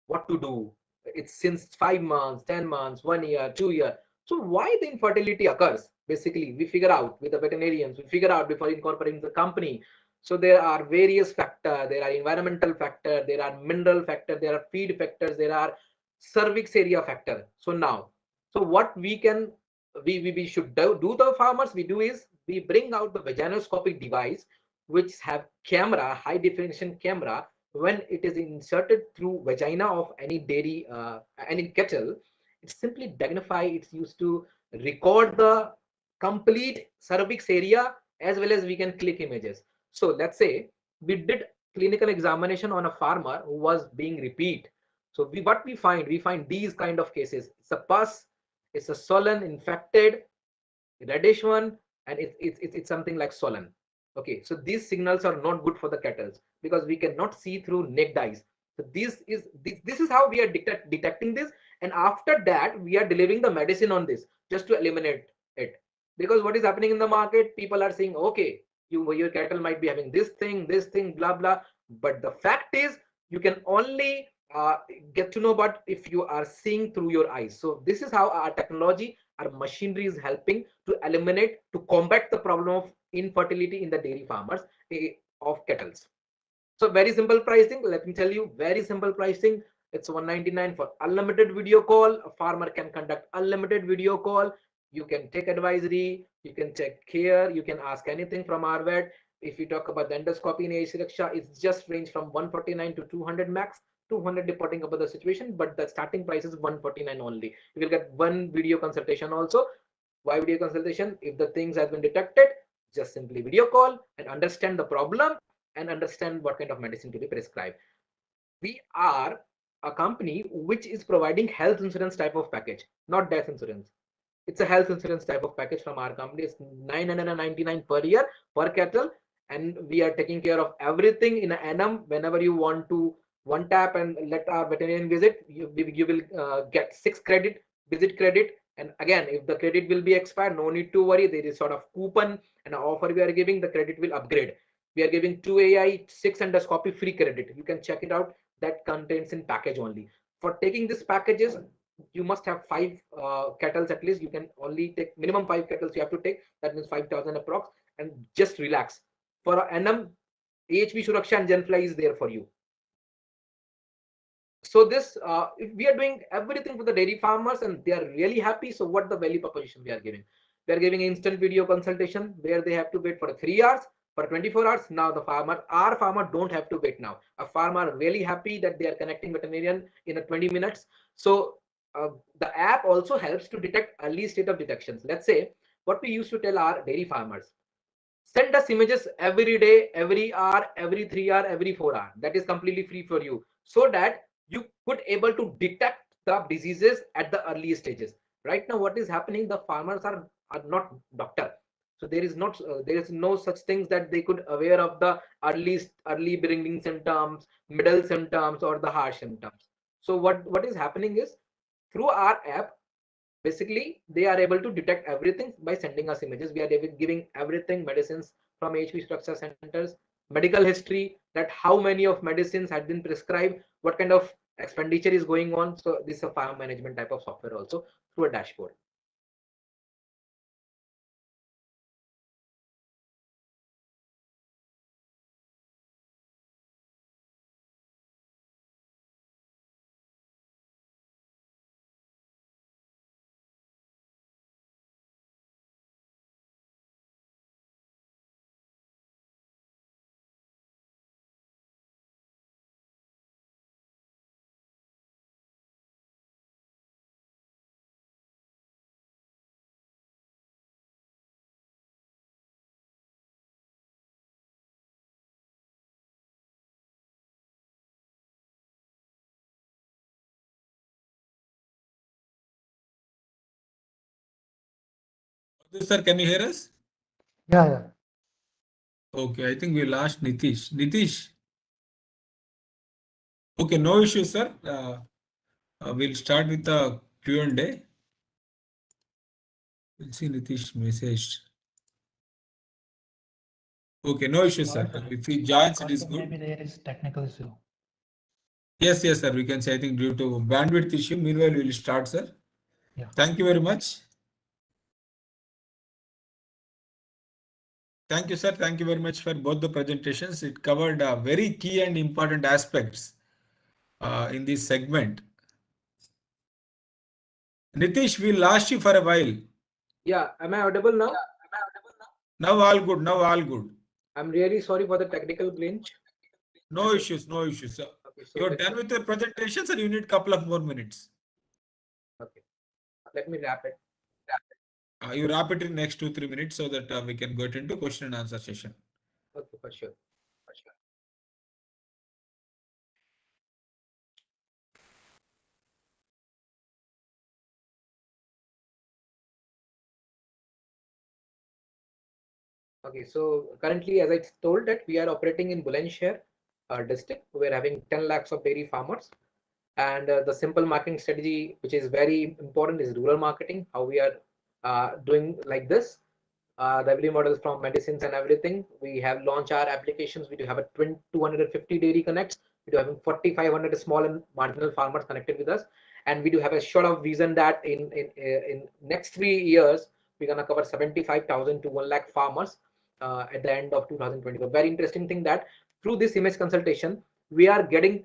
What to do? It's since 5 months, 10 months, 1 year, 2 year. So why the infertility occurs? Basically, we figure out with the veterinarians, we figure out before incorporating the company. So there are various factors, there are environmental factor, there are mineral factor, there are feed factors, there are cervix area factor. So now, so what we can, we should do the farmers, we do is we bring out the vaginoscopic device, which have camera, high definition camera. When it is inserted through vagina of any dairy, any cattle, it's simply magnify. It's used to record the complete cervix area, as well as we can click images. So let's say we did clinical examination on a farmer who was being repeat. So what we find these kind of cases. It's a pus, it's a swollen, infected, reddish one, and it's something like swollen. Okay, so these signals are not good for the cattle because we cannot see through naked eyes. So this is how we are detecting this, and after that we are delivering the medicine on this just to eliminate it. Because what is happening in the market, people are saying, okay, your cattle might be having this thing, blah blah, but the fact is you can only get to know but if you are seeing through your eyes. So this is how our technology, our machinery is helping to eliminate, to combat the problem of infertility in the dairy farmers of cattle. So very simple pricing. Let me tell you, very simple pricing. It's 199 for unlimited video call. A farmer can conduct unlimited video call. You can take advisory, you can check care, you can ask anything from our vet. If you talk about the endoscopy in Asia Raksha, it's just range from 149 to 200 max. 200 depending upon the situation, but the starting price is 149 only. You will get one video consultation also. Why video consultation? If the things have been detected, just simply video call and understand the problem and understand what kind of medicine to be prescribed. We are a company which is providing health insurance type of package, not death insurance. It's a health insurance type of package from our company. It's 999 per year per cattle, and we are taking care of everything in an annum. Whenever you want to one tap and let our veterinarian visit, you will get 6 credit visit credit. And again, if the credit will be expired, no need to worry. There is sort of coupon and an offer we are giving. The credit will upgrade. We are giving 2 AI, 6 endoscopy free credit. You can check it out. That contains in package only. For taking these packages, you must have 5 kettles at least. You can only take minimum 5 kettles you have to take. That means 5,000 approx. And just relax. For an annum, AHP Suraksha and Genflow is there for you. So this we are doing everything for the dairy farmers and they are really happy. So what the value proposition we are giving? We are giving instant video consultation where they have to wait for 3 hours, for 24 hours. Now the our farmer don't have to wait now. A farmer really happy that they are connecting veterinarian in a 20 minutes. So the app also helps to detect early state of detections. Let's say what we used to tell our dairy farmers, send us images every day, every hour, every 3 hour, every 4 hour. That is completely free for you, so that you could able to detect the diseases at the early stages. Right now what is happening, the farmers are not doctor, so there is no such things that they could aware of the early beginning symptoms, middle symptoms, or the harsh symptoms. So what is happening is, through our app, basically they are able to detect everything by sending us images. We are giving everything, medicines from HP structure centers, medical history, that how many of medicines had been prescribed, what kind of expenditure is going on. So this is a farm management type of software also through a dashboard. Sir, can you hear us? Yeah, yeah. Okay, I think we lost Nitish. Nitish. Okay, no issue, sir. We'll start with the Q&A. We'll see Nitish message. Okay, no issue, sir. If he joins, it is good. Maybe there is technical issue. Yes, yes, sir. We can say, I think, due to bandwidth issue. Meanwhile, we'll start, sir. Yeah. Thank you very much. Thank you, sir. Thank you very much for both the presentations. It covered very key and important aspects in this segment. Nitish, we lost you for a while. Yeah, am I audible now? Now all good. Now all good. I'm really sorry for the technical glitch. No issues. No issues, sir. Okay, so You're done with your presentations, or you need a couple of more minutes? okay, let me wrap it. You wrap it in next 2-3 minutes so that we can go into question and answer session. Okay, for sure. Okay, so currently, as I told, that we are operating in Bulandshahr district. We're having 10 lakhs of dairy farmers. And the simple marketing strategy, which is very important, is rural marketing. How we are doing like this. Revenue models from medicines and everything. We have launched our applications. We do have a 250 dairy connects. We do have 4,500 small and marginal farmers connected with us. And we do have a sort of vision that in next 3 years, we're going to cover 75,000 to 1 lakh farmers at the end of 2024. Very interesting thing that through this image consultation, we are getting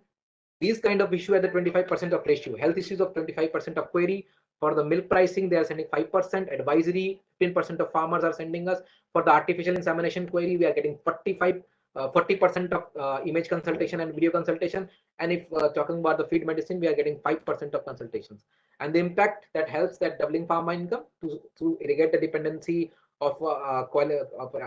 these kind of issue at the 25% of ratio. Health issues of 25% of query. For the milk pricing, they are sending 5%. Advisory, 15% of farmers are sending us. For the artificial insemination query, we are getting 40% of image consultation and video consultation. And if talking about the feed medicine, we are getting 5% of consultations. And the impact that helps that doubling farmer income to irrigate the dependency of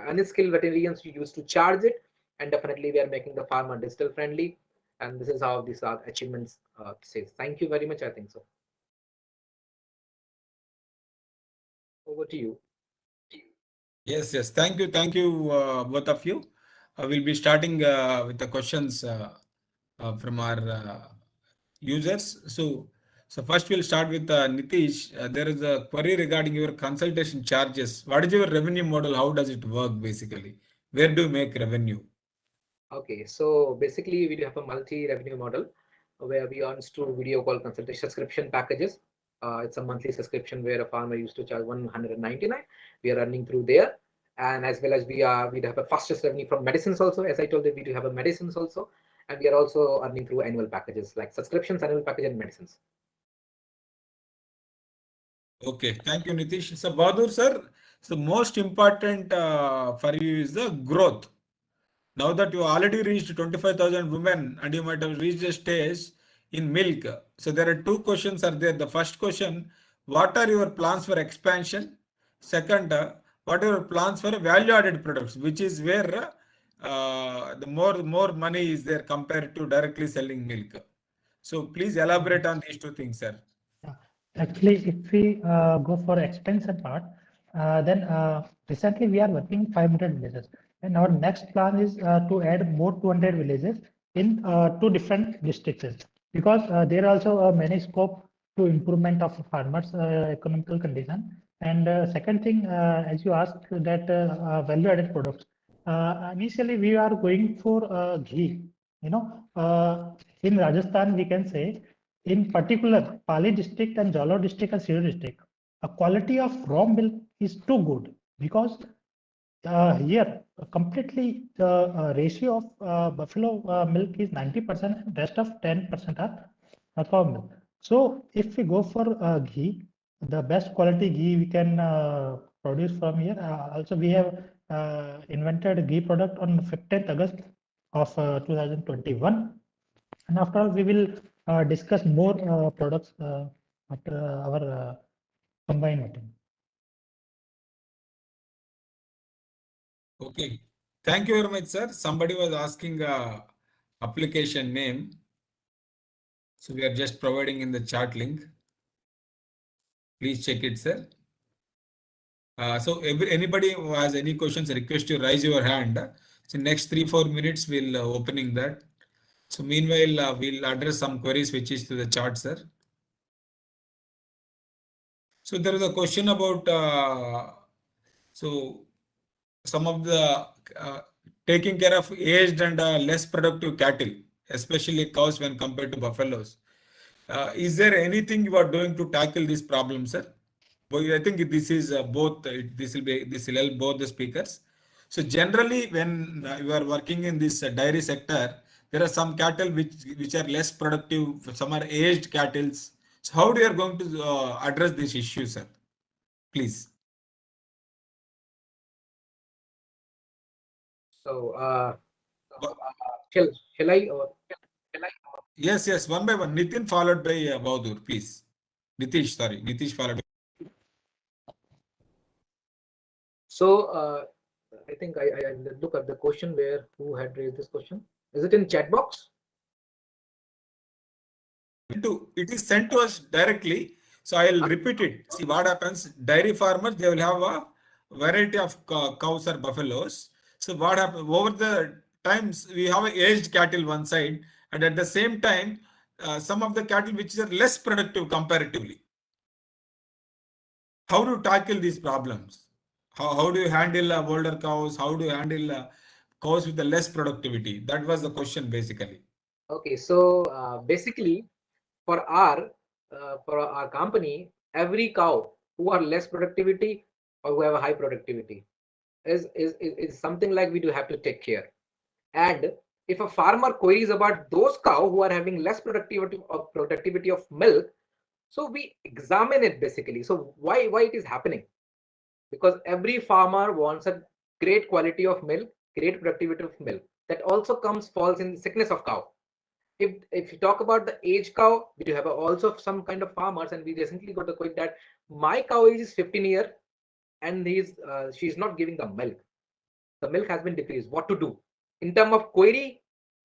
unskilled veterinarians who used to charge it. And definitely we are making the farmer digital friendly. And this is how these are achievements says. Thank you very much. I think so. Over to you. Yes, yes. Thank you. Thank you, both of you. We'll be starting with the questions from our users. So first we'll start with Nitish. There is a query regarding your consultation charges. What is your revenue model? How does it work basically? Where do you make revenue? Okay, so basically we do have a multi-revenue model where we earn through video call consultation subscription packages. It's a monthly subscription where a farmer used to charge 199. We are earning through there, and as well as we have a fastest revenue from medicines also. As I told you, we do have a medicines also, and we are also earning through annual packages like subscriptions, annual package, and medicines. Okay, thank you, Nitish. So, Bahadur sir, so most important for you is the growth. Now that you already reached 25,000 women and you might have reached a stage in milk. So there are two questions are there. The first question, what are your plans for expansion? Second, what are your plans for value added products, which is where the more money is there compared to directly selling milk. So please elaborate on these two things, sir. Yeah. Actually, if we go for expansion part, then recently we are working 500 villages, and our next plan is to add more 200 villages in two different districts, because there are also many scope to improvement of farmers' economical condition. And second thing, as you asked, that value-added products. Initially, we are going for ghee. In Rajasthan, we can say, in particular, Pali district and Jalore district and Sirur district, a quality of raw milk is too good, because here completely the ratio of buffalo milk is 90% and rest of 10% are cow milk. So if we go for ghee, the best quality ghee we can produce from here. Also, we have invented a ghee product on 15th August of 2021. And after all, we will discuss more products after our combined meeting. Okay. Thank you very much, sir. Somebody was asking application name. So we are just providing in the chat link. Please check it, sir. So anybody who has any questions, request to raise your hand. So next 3-4 minutes we'll opening that. So meanwhile, we'll address some queries which is to the chat, sir. So there is a question about so some of the taking care of aged and less productive cattle, especially cows when compared to buffaloes. Is there anything you are doing to tackle this problem, sir? Well, I think this is both. This will help both the speakers. So generally, when you are working in this dairy sector, there are some cattle which are less productive. Some are aged cattle. So how do you are going to address this issue, sir? Please. So, But- shall I? Or yes, one by one. Nitin followed by Bahadur, please. Nitish, sorry, Nitish followed. so, I think I look at the question where who had raised this question. Is it in chat box? It is sent to us directly. So I'll repeat it. See what happens. Dairy farmers, they will have a variety of cows or buffaloes. So what happens over the times, we have aged cattle one side, and at the same time, some of the cattle which are less productive comparatively. How do you tackle these problems? How do you handle older cows? How do you handle cows with the less productivity? That was the question basically. Okay, so basically, for our company, every cow who are less productivity or who have a high productivity is something like we do have to take care. And if a farmer queries about those cow who are having less productivity of milk, so we examine it basically. So why it is happening? Because every farmer wants a great quality of milk, great productivity of milk. That also falls in the sickness of cow. If you talk about the age cow, we do have also some kind of farmers, and we recently got a quote that my cow age is 15 year, and she's not giving the milk. The milk has been decreased. What to do? In term of query,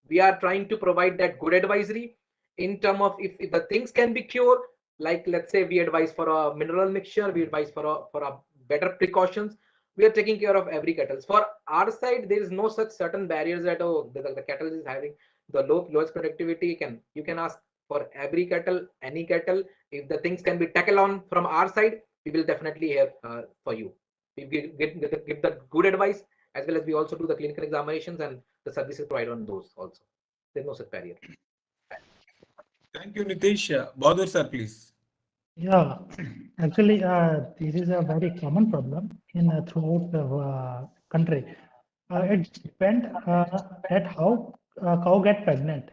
we are trying to provide that good advisory. In term of if the things can be cured, like let's say we advise for a mineral mixture, we advise for a better precautions. We are taking care of every cattle. For our side, there is no such certain barriers that the cattle is having the lowest productivity. You can ask for every cattle, any cattle. If the things can be tackled on from our side, we will definitely here for you. We give the good advice, as well as we also do the clinical examinations and the services provided on those also. There's no such barrier. Thank you, Nitish. Bahadur sir, please. Yeah, actually, this is a very common problem in throughout the country. It depends at how cow get pregnant?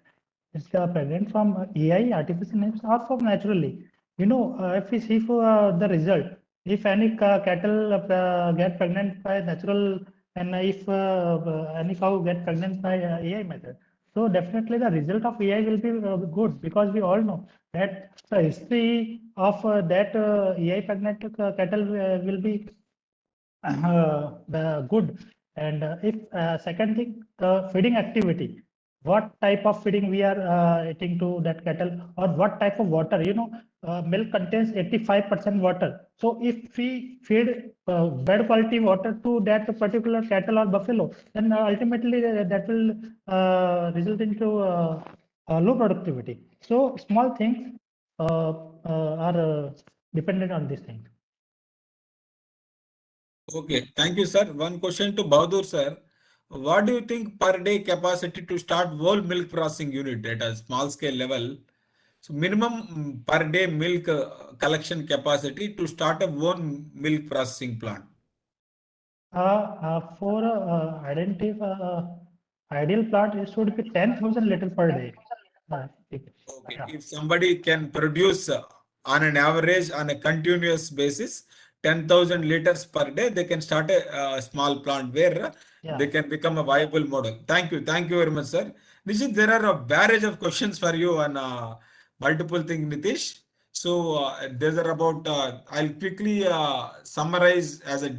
Is pregnant from AI, artificial names, or from naturally? If we see for the result, if any cattle get pregnant by natural, and if any cow get pregnant by AI method, so definitely the result of AI will be good, because we all know that the history of that AI pregnant cattle will be the good. And if second thing, the feeding activity, what type of feeding we are eating to that cattle, or what type of water, milk contains 85% water. So if we feed bad quality water to that particular cattle or buffalo, then ultimately that will result into low productivity. So small things are dependent on these things. Okay, thank you, sir. One question to Bahadur, sir. What do you think per day capacity to start whole milk processing unit at a small scale level? So minimum per day milk collection capacity to start a one milk processing plant. For ideal plant, it should be 10,000 liters per day. Okay, Yeah, if somebody can produce on an average on a continuous basis 10,000 liters per day, they can start a small plant where they yeah. can become a viable model. Thank you very much, sir. Nishit, there are a barrage of questions for you on multiple things, Nitish. So these are about. I'll quickly summarize as a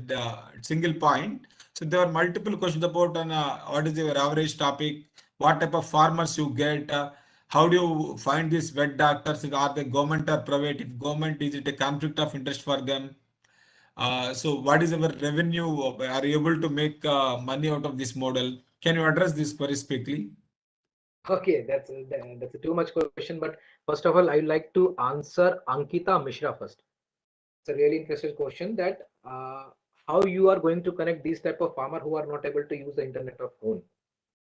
single point. So there are multiple questions about on what is your average topic, what type of farmers you get. How do you find these vet doctors? Are they government or private? If government, is it a conflict of interest for them? So what is our revenue? Are you able to make money out of this model? Can you address this very quickly? Okay, that's a too much question. But first of all, I would like to answer Ankita Mishra first. It's a really interesting question that how you are going to connect these type of farmer who are not able to use the internet of phone.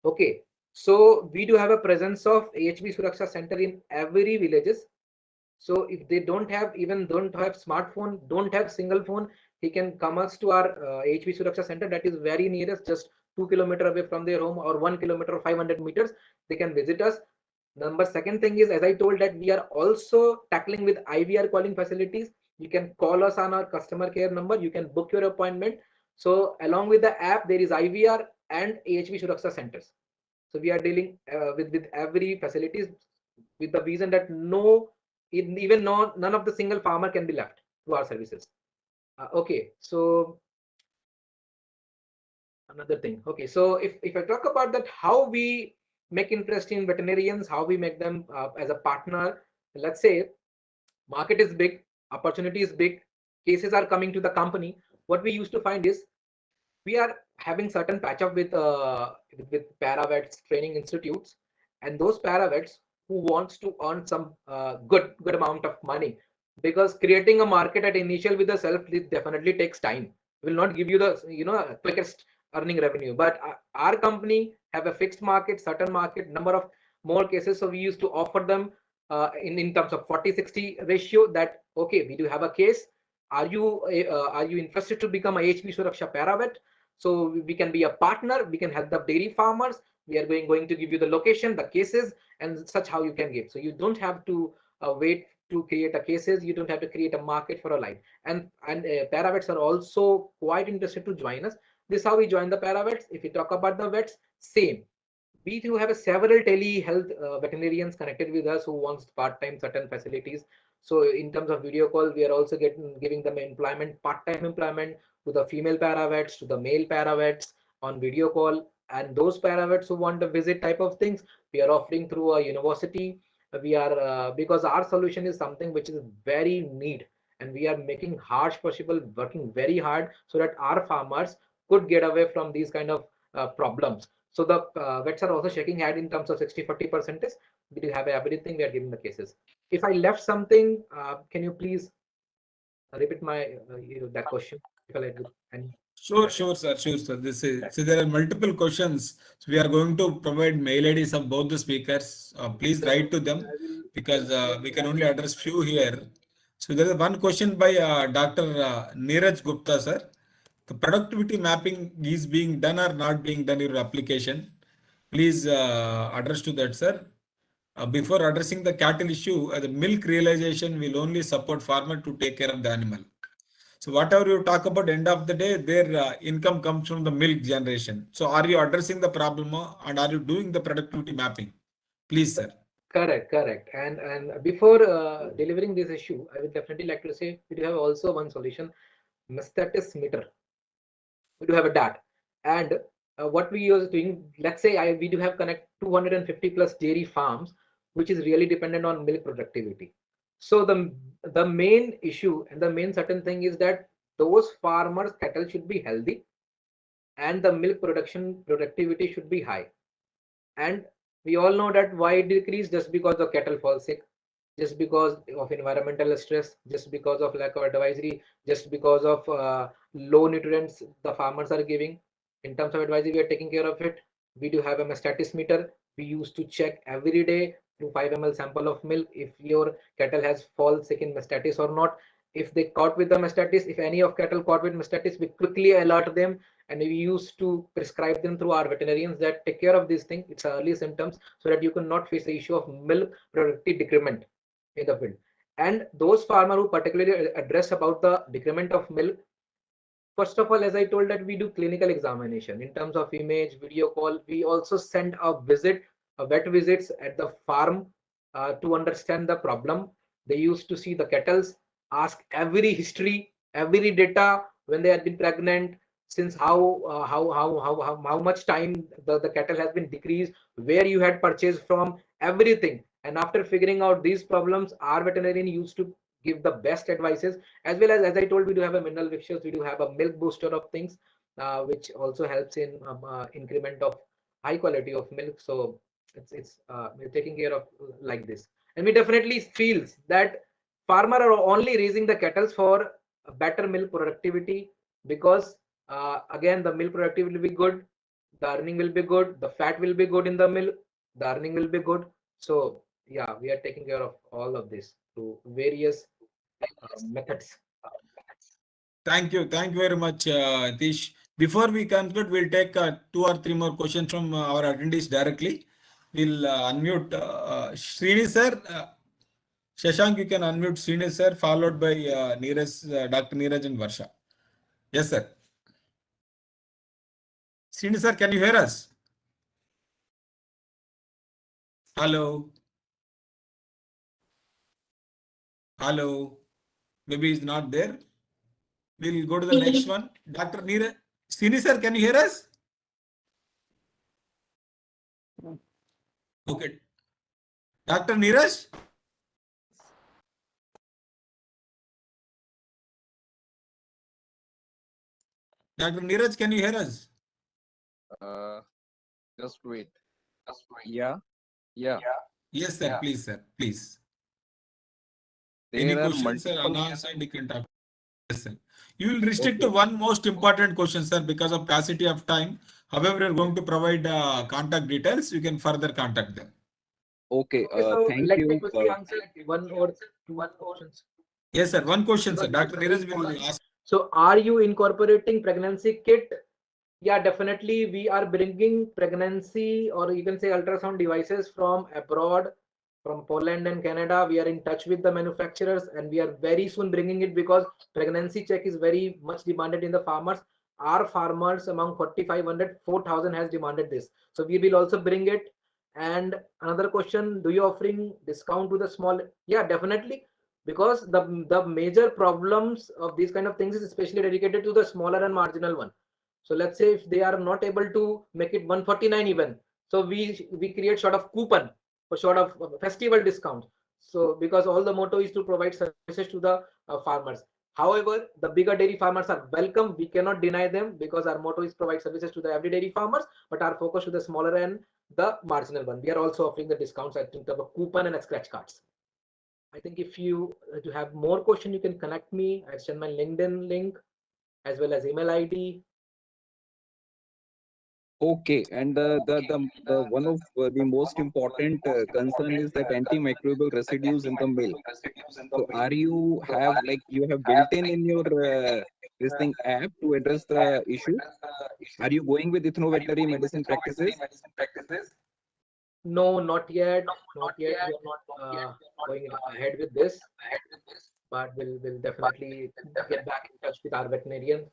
Okay, so we do have a presence of AHB Suraksha Center in every villages. So if they don't have smartphone, don't have single phone, he can come us to our HB Suraksha Center that is very nearest, just 2 kilometers away from their home, or 1 kilometer or 500 meters. They can visit us. Number second thing is, as I told, that we are also tackling with IVR calling facilities. You can call us on our customer care number. You can book your appointment. So along with the app, there is IVR and AHB Suraksha centers. So we are dealing with every facilities, with the reason that none of the single farmer can be left to our services. Okay, so another thing. Okay, so if I talk about that, how we make interest in veterinarians, how we make them as a partner. Let's say market is big, opportunity is big, cases are coming to the company. What we used to find is we are having certain patch up with paravets training institutes, and those paravets who wants to earn some good amount of money, because creating a market at initial with the self lead definitely takes time. Will not give you the quickest earning revenue, but our company have a fixed market, certain market number of more cases. So we used to offer them in terms of 40-60 ratio, that okay, we do have a case. Are you interested to become a HB Suraksha Paravet? So we can be a partner. We can help the dairy farmers. We are going to give you the location, the cases, and such how you can give. So you don't have to wait to create a cases. You don't have to create a market for a line. And paravets are also quite interested to join us. This is how we join the paravets. If you talk about the vets, same. We do have a several telehealth veterinarians connected with us who wants part-time certain facilities. So in terms of video call, we are also giving them employment, part-time employment, to the female paravets, to the male paravets on video call. And those paravets who want to visit type of things, we are offering through a university. We are because our solution is something which is very neat, and we are making harsh possible, working very hard so that our farmers could get away from these kind of problems. So the vets are also shaking hand in terms of 60-40 percentage. We do have everything. We are giving the cases. If I left something, can you please repeat my that question? If I left any. Sure, sir. This is so there are multiple questions. So we are going to provide mail IDs of both the speakers. Please write to them because we can only address few here. So there is one question by Dr. Neeraj Gupta, sir. The productivity mapping is being done or not being done in your application. please address to that, sir. Before addressing the cattle issue, the milk realization will only support farmer to take care of the animal. So whatever you talk about, end of the day, their income comes from the milk generation. So are you addressing the problem and are you doing the productivity mapping? Please, sir. Correct. And before delivering this issue, I would definitely like to say we do have also one solution, Mastatis meter. We do have a DAT, and what we use doing. Let's say we do have connect 250 plus dairy farms, which is really dependent on milk productivity. So the main issue and the main certain thing is that those farmers cattle should be healthy, and the milk production productivity should be high. And we all know that why it decreased, just because the cattle fall sick, just because of environmental stress, just because of lack of advisory, just because of low nutrients the farmers are giving. In terms of advisory, we are taking care of it. We do have a mastitis meter. We used to check every day through 5 ml sample of milk if your cattle has fall sick in mastitis or not. If they caught with the mastitis, if any of cattle caught with mastitis, we quickly alert them, and we used to prescribe them through our veterinarians that take care of these things. It's early symptoms, so that you cannot face the issue of milk productivity decrement in the field. And those farmers who particularly address about the decrement of milk, first of all, as I told, that we do clinical examination in terms of image, video call. We also send a vet visits at the farm to understand the problem. They used to see the kettles, ask every history, every data, when they had been pregnant, since how much time the cattle has been decreased, where you had purchased from, everything. And after figuring out these problems, our veterinarian used to give the best advices, as well as I told, we do have a mineral mixtures, we do have a milk booster of things, which also helps in increment of high quality of milk. So we're taking care of like this. And we definitely feels that farmer are only raising the cattle for a better milk productivity, because again, the milk productivity will be good, the earning will be good, the fat will be good in the milk, the earning will be good. So yeah, we are taking care of all of this through various methods. Thank you. Thank you very much, Atish. Before we conclude, we'll take 2 or 3 more questions from our attendees directly. We'll unmute Srini sir. Shashank, you can unmute Srini sir, followed by Dr. Neeraj and Varsha. Yes, sir. Srini sir, can you hear us? Hello. Hello. Maybe he's not there. We'll go to the next one. Dr. Neeraj. Srini sir, can you hear us? Okay. Dr. Neeraj? Dr. Neeraj, can you hear us? Just wait. Yeah. Yes, sir. Please, sir. Please. There Any are questions, sir? multiple. Unanswered, you can talk. Yes, sir. You will restrict to one most important question, sir, because of paucity of time. However, you're going to provide contact details. You can further contact them. Okay. So Thank let me you. quickly answer one or two questions. Yes, sir. One question, sir. Dr. Neeraj will ask. So are you incorporating pregnancy kit? Yeah, definitely. We are bringing pregnancy, or you can say ultrasound devices from abroad, from Poland and Canada. We are in touch with the manufacturers, and we are very soon bringing it, because pregnancy check is very much demanded in the farmers. Our farmers among 4,500, 4,000 has demanded this. So we will also bring it. And another question, do you offering discount to the small? Yeah, definitely, because the major problems of these kind of things is especially dedicated to the smaller and marginal one. So let's say if they are not able to make it 149 even, so we create sort of coupon for sort of festival discount. So because all the motto is to provide services to the farmers. However, the bigger dairy farmers are welcome. We cannot deny them, because our motto is provide services to the every dairy farmers, but our focus to the smaller and the marginal one. We are also offering the discounts in terms of coupon and scratch cards. I think if you to have more question, you can connect me. I send my LinkedIn link as well as email ID. Okay. And the one of the most important concern is that antimicrobial residues in the milk. So are you have like you have built in your this thing app to address the issue? Are you going with ethno-veterinary medicine practices? No, not yet. Not yet. We are not going ahead with this, but we'll definitely get back in touch with our veterinarian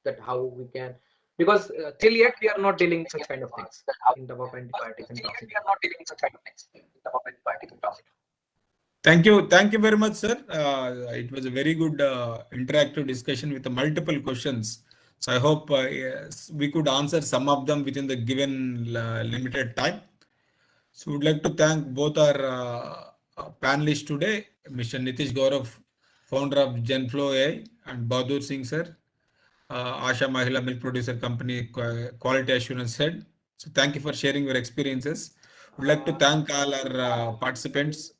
that how we can, because till yet we are not dealing such kind of things in terms of antibiotics and toxin. Thank you very much, sir. It was a very good interactive discussion with the multiple questions. So I hope yes, we could answer some of them within the given limited time. So we'd like to thank both our panelists today, Mr. Nitish Gaurav, founder of Genflow AI, and Bahadur Singh, sir, Asha Mahila Milk Producer Company Quality Assurance Head. So thank you for sharing your experiences. We'd like to thank all our participants.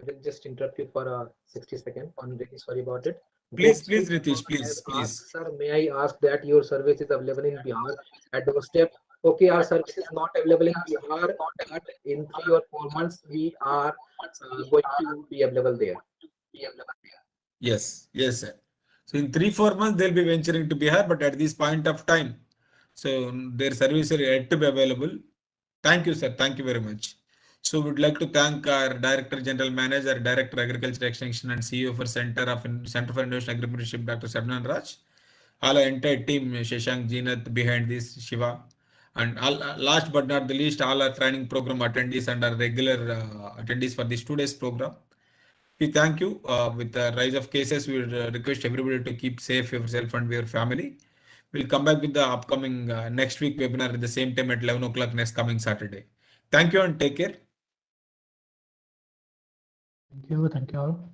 I will just interrupt you for 60 seconds. I'm really sorry about it. Please, Both please, sides Nitish, have please, asked, please. sir, may I ask that your service is available in Bihar at doorstep? Okay, our service is not available in Bihar, but in 3 or 4 months we are going to be available there. Yes, yes, sir. So in 3, 4 months, they'll be venturing to Bihar, but at this point of time, so their services are yet to be available. Thank you, sir. Thank you very much. So we'd like to thank our Director General Manager, Director Agriculture Extension and CEO for Center for Innovation and Agripreneurship, Dr. Sabnan Raj. All our entire team, Shashank Jinath behind this, Shiva. And all, last but not the least, all our training program attendees and our regular attendees for this 2 days program. We thank you. With the rise of cases, we would request everybody to keep safe yourself and your family. We'll come back with the upcoming next week webinar at the same time at 11 o'clock next coming Saturday. Thank you and take care. Thank you. Thank you all.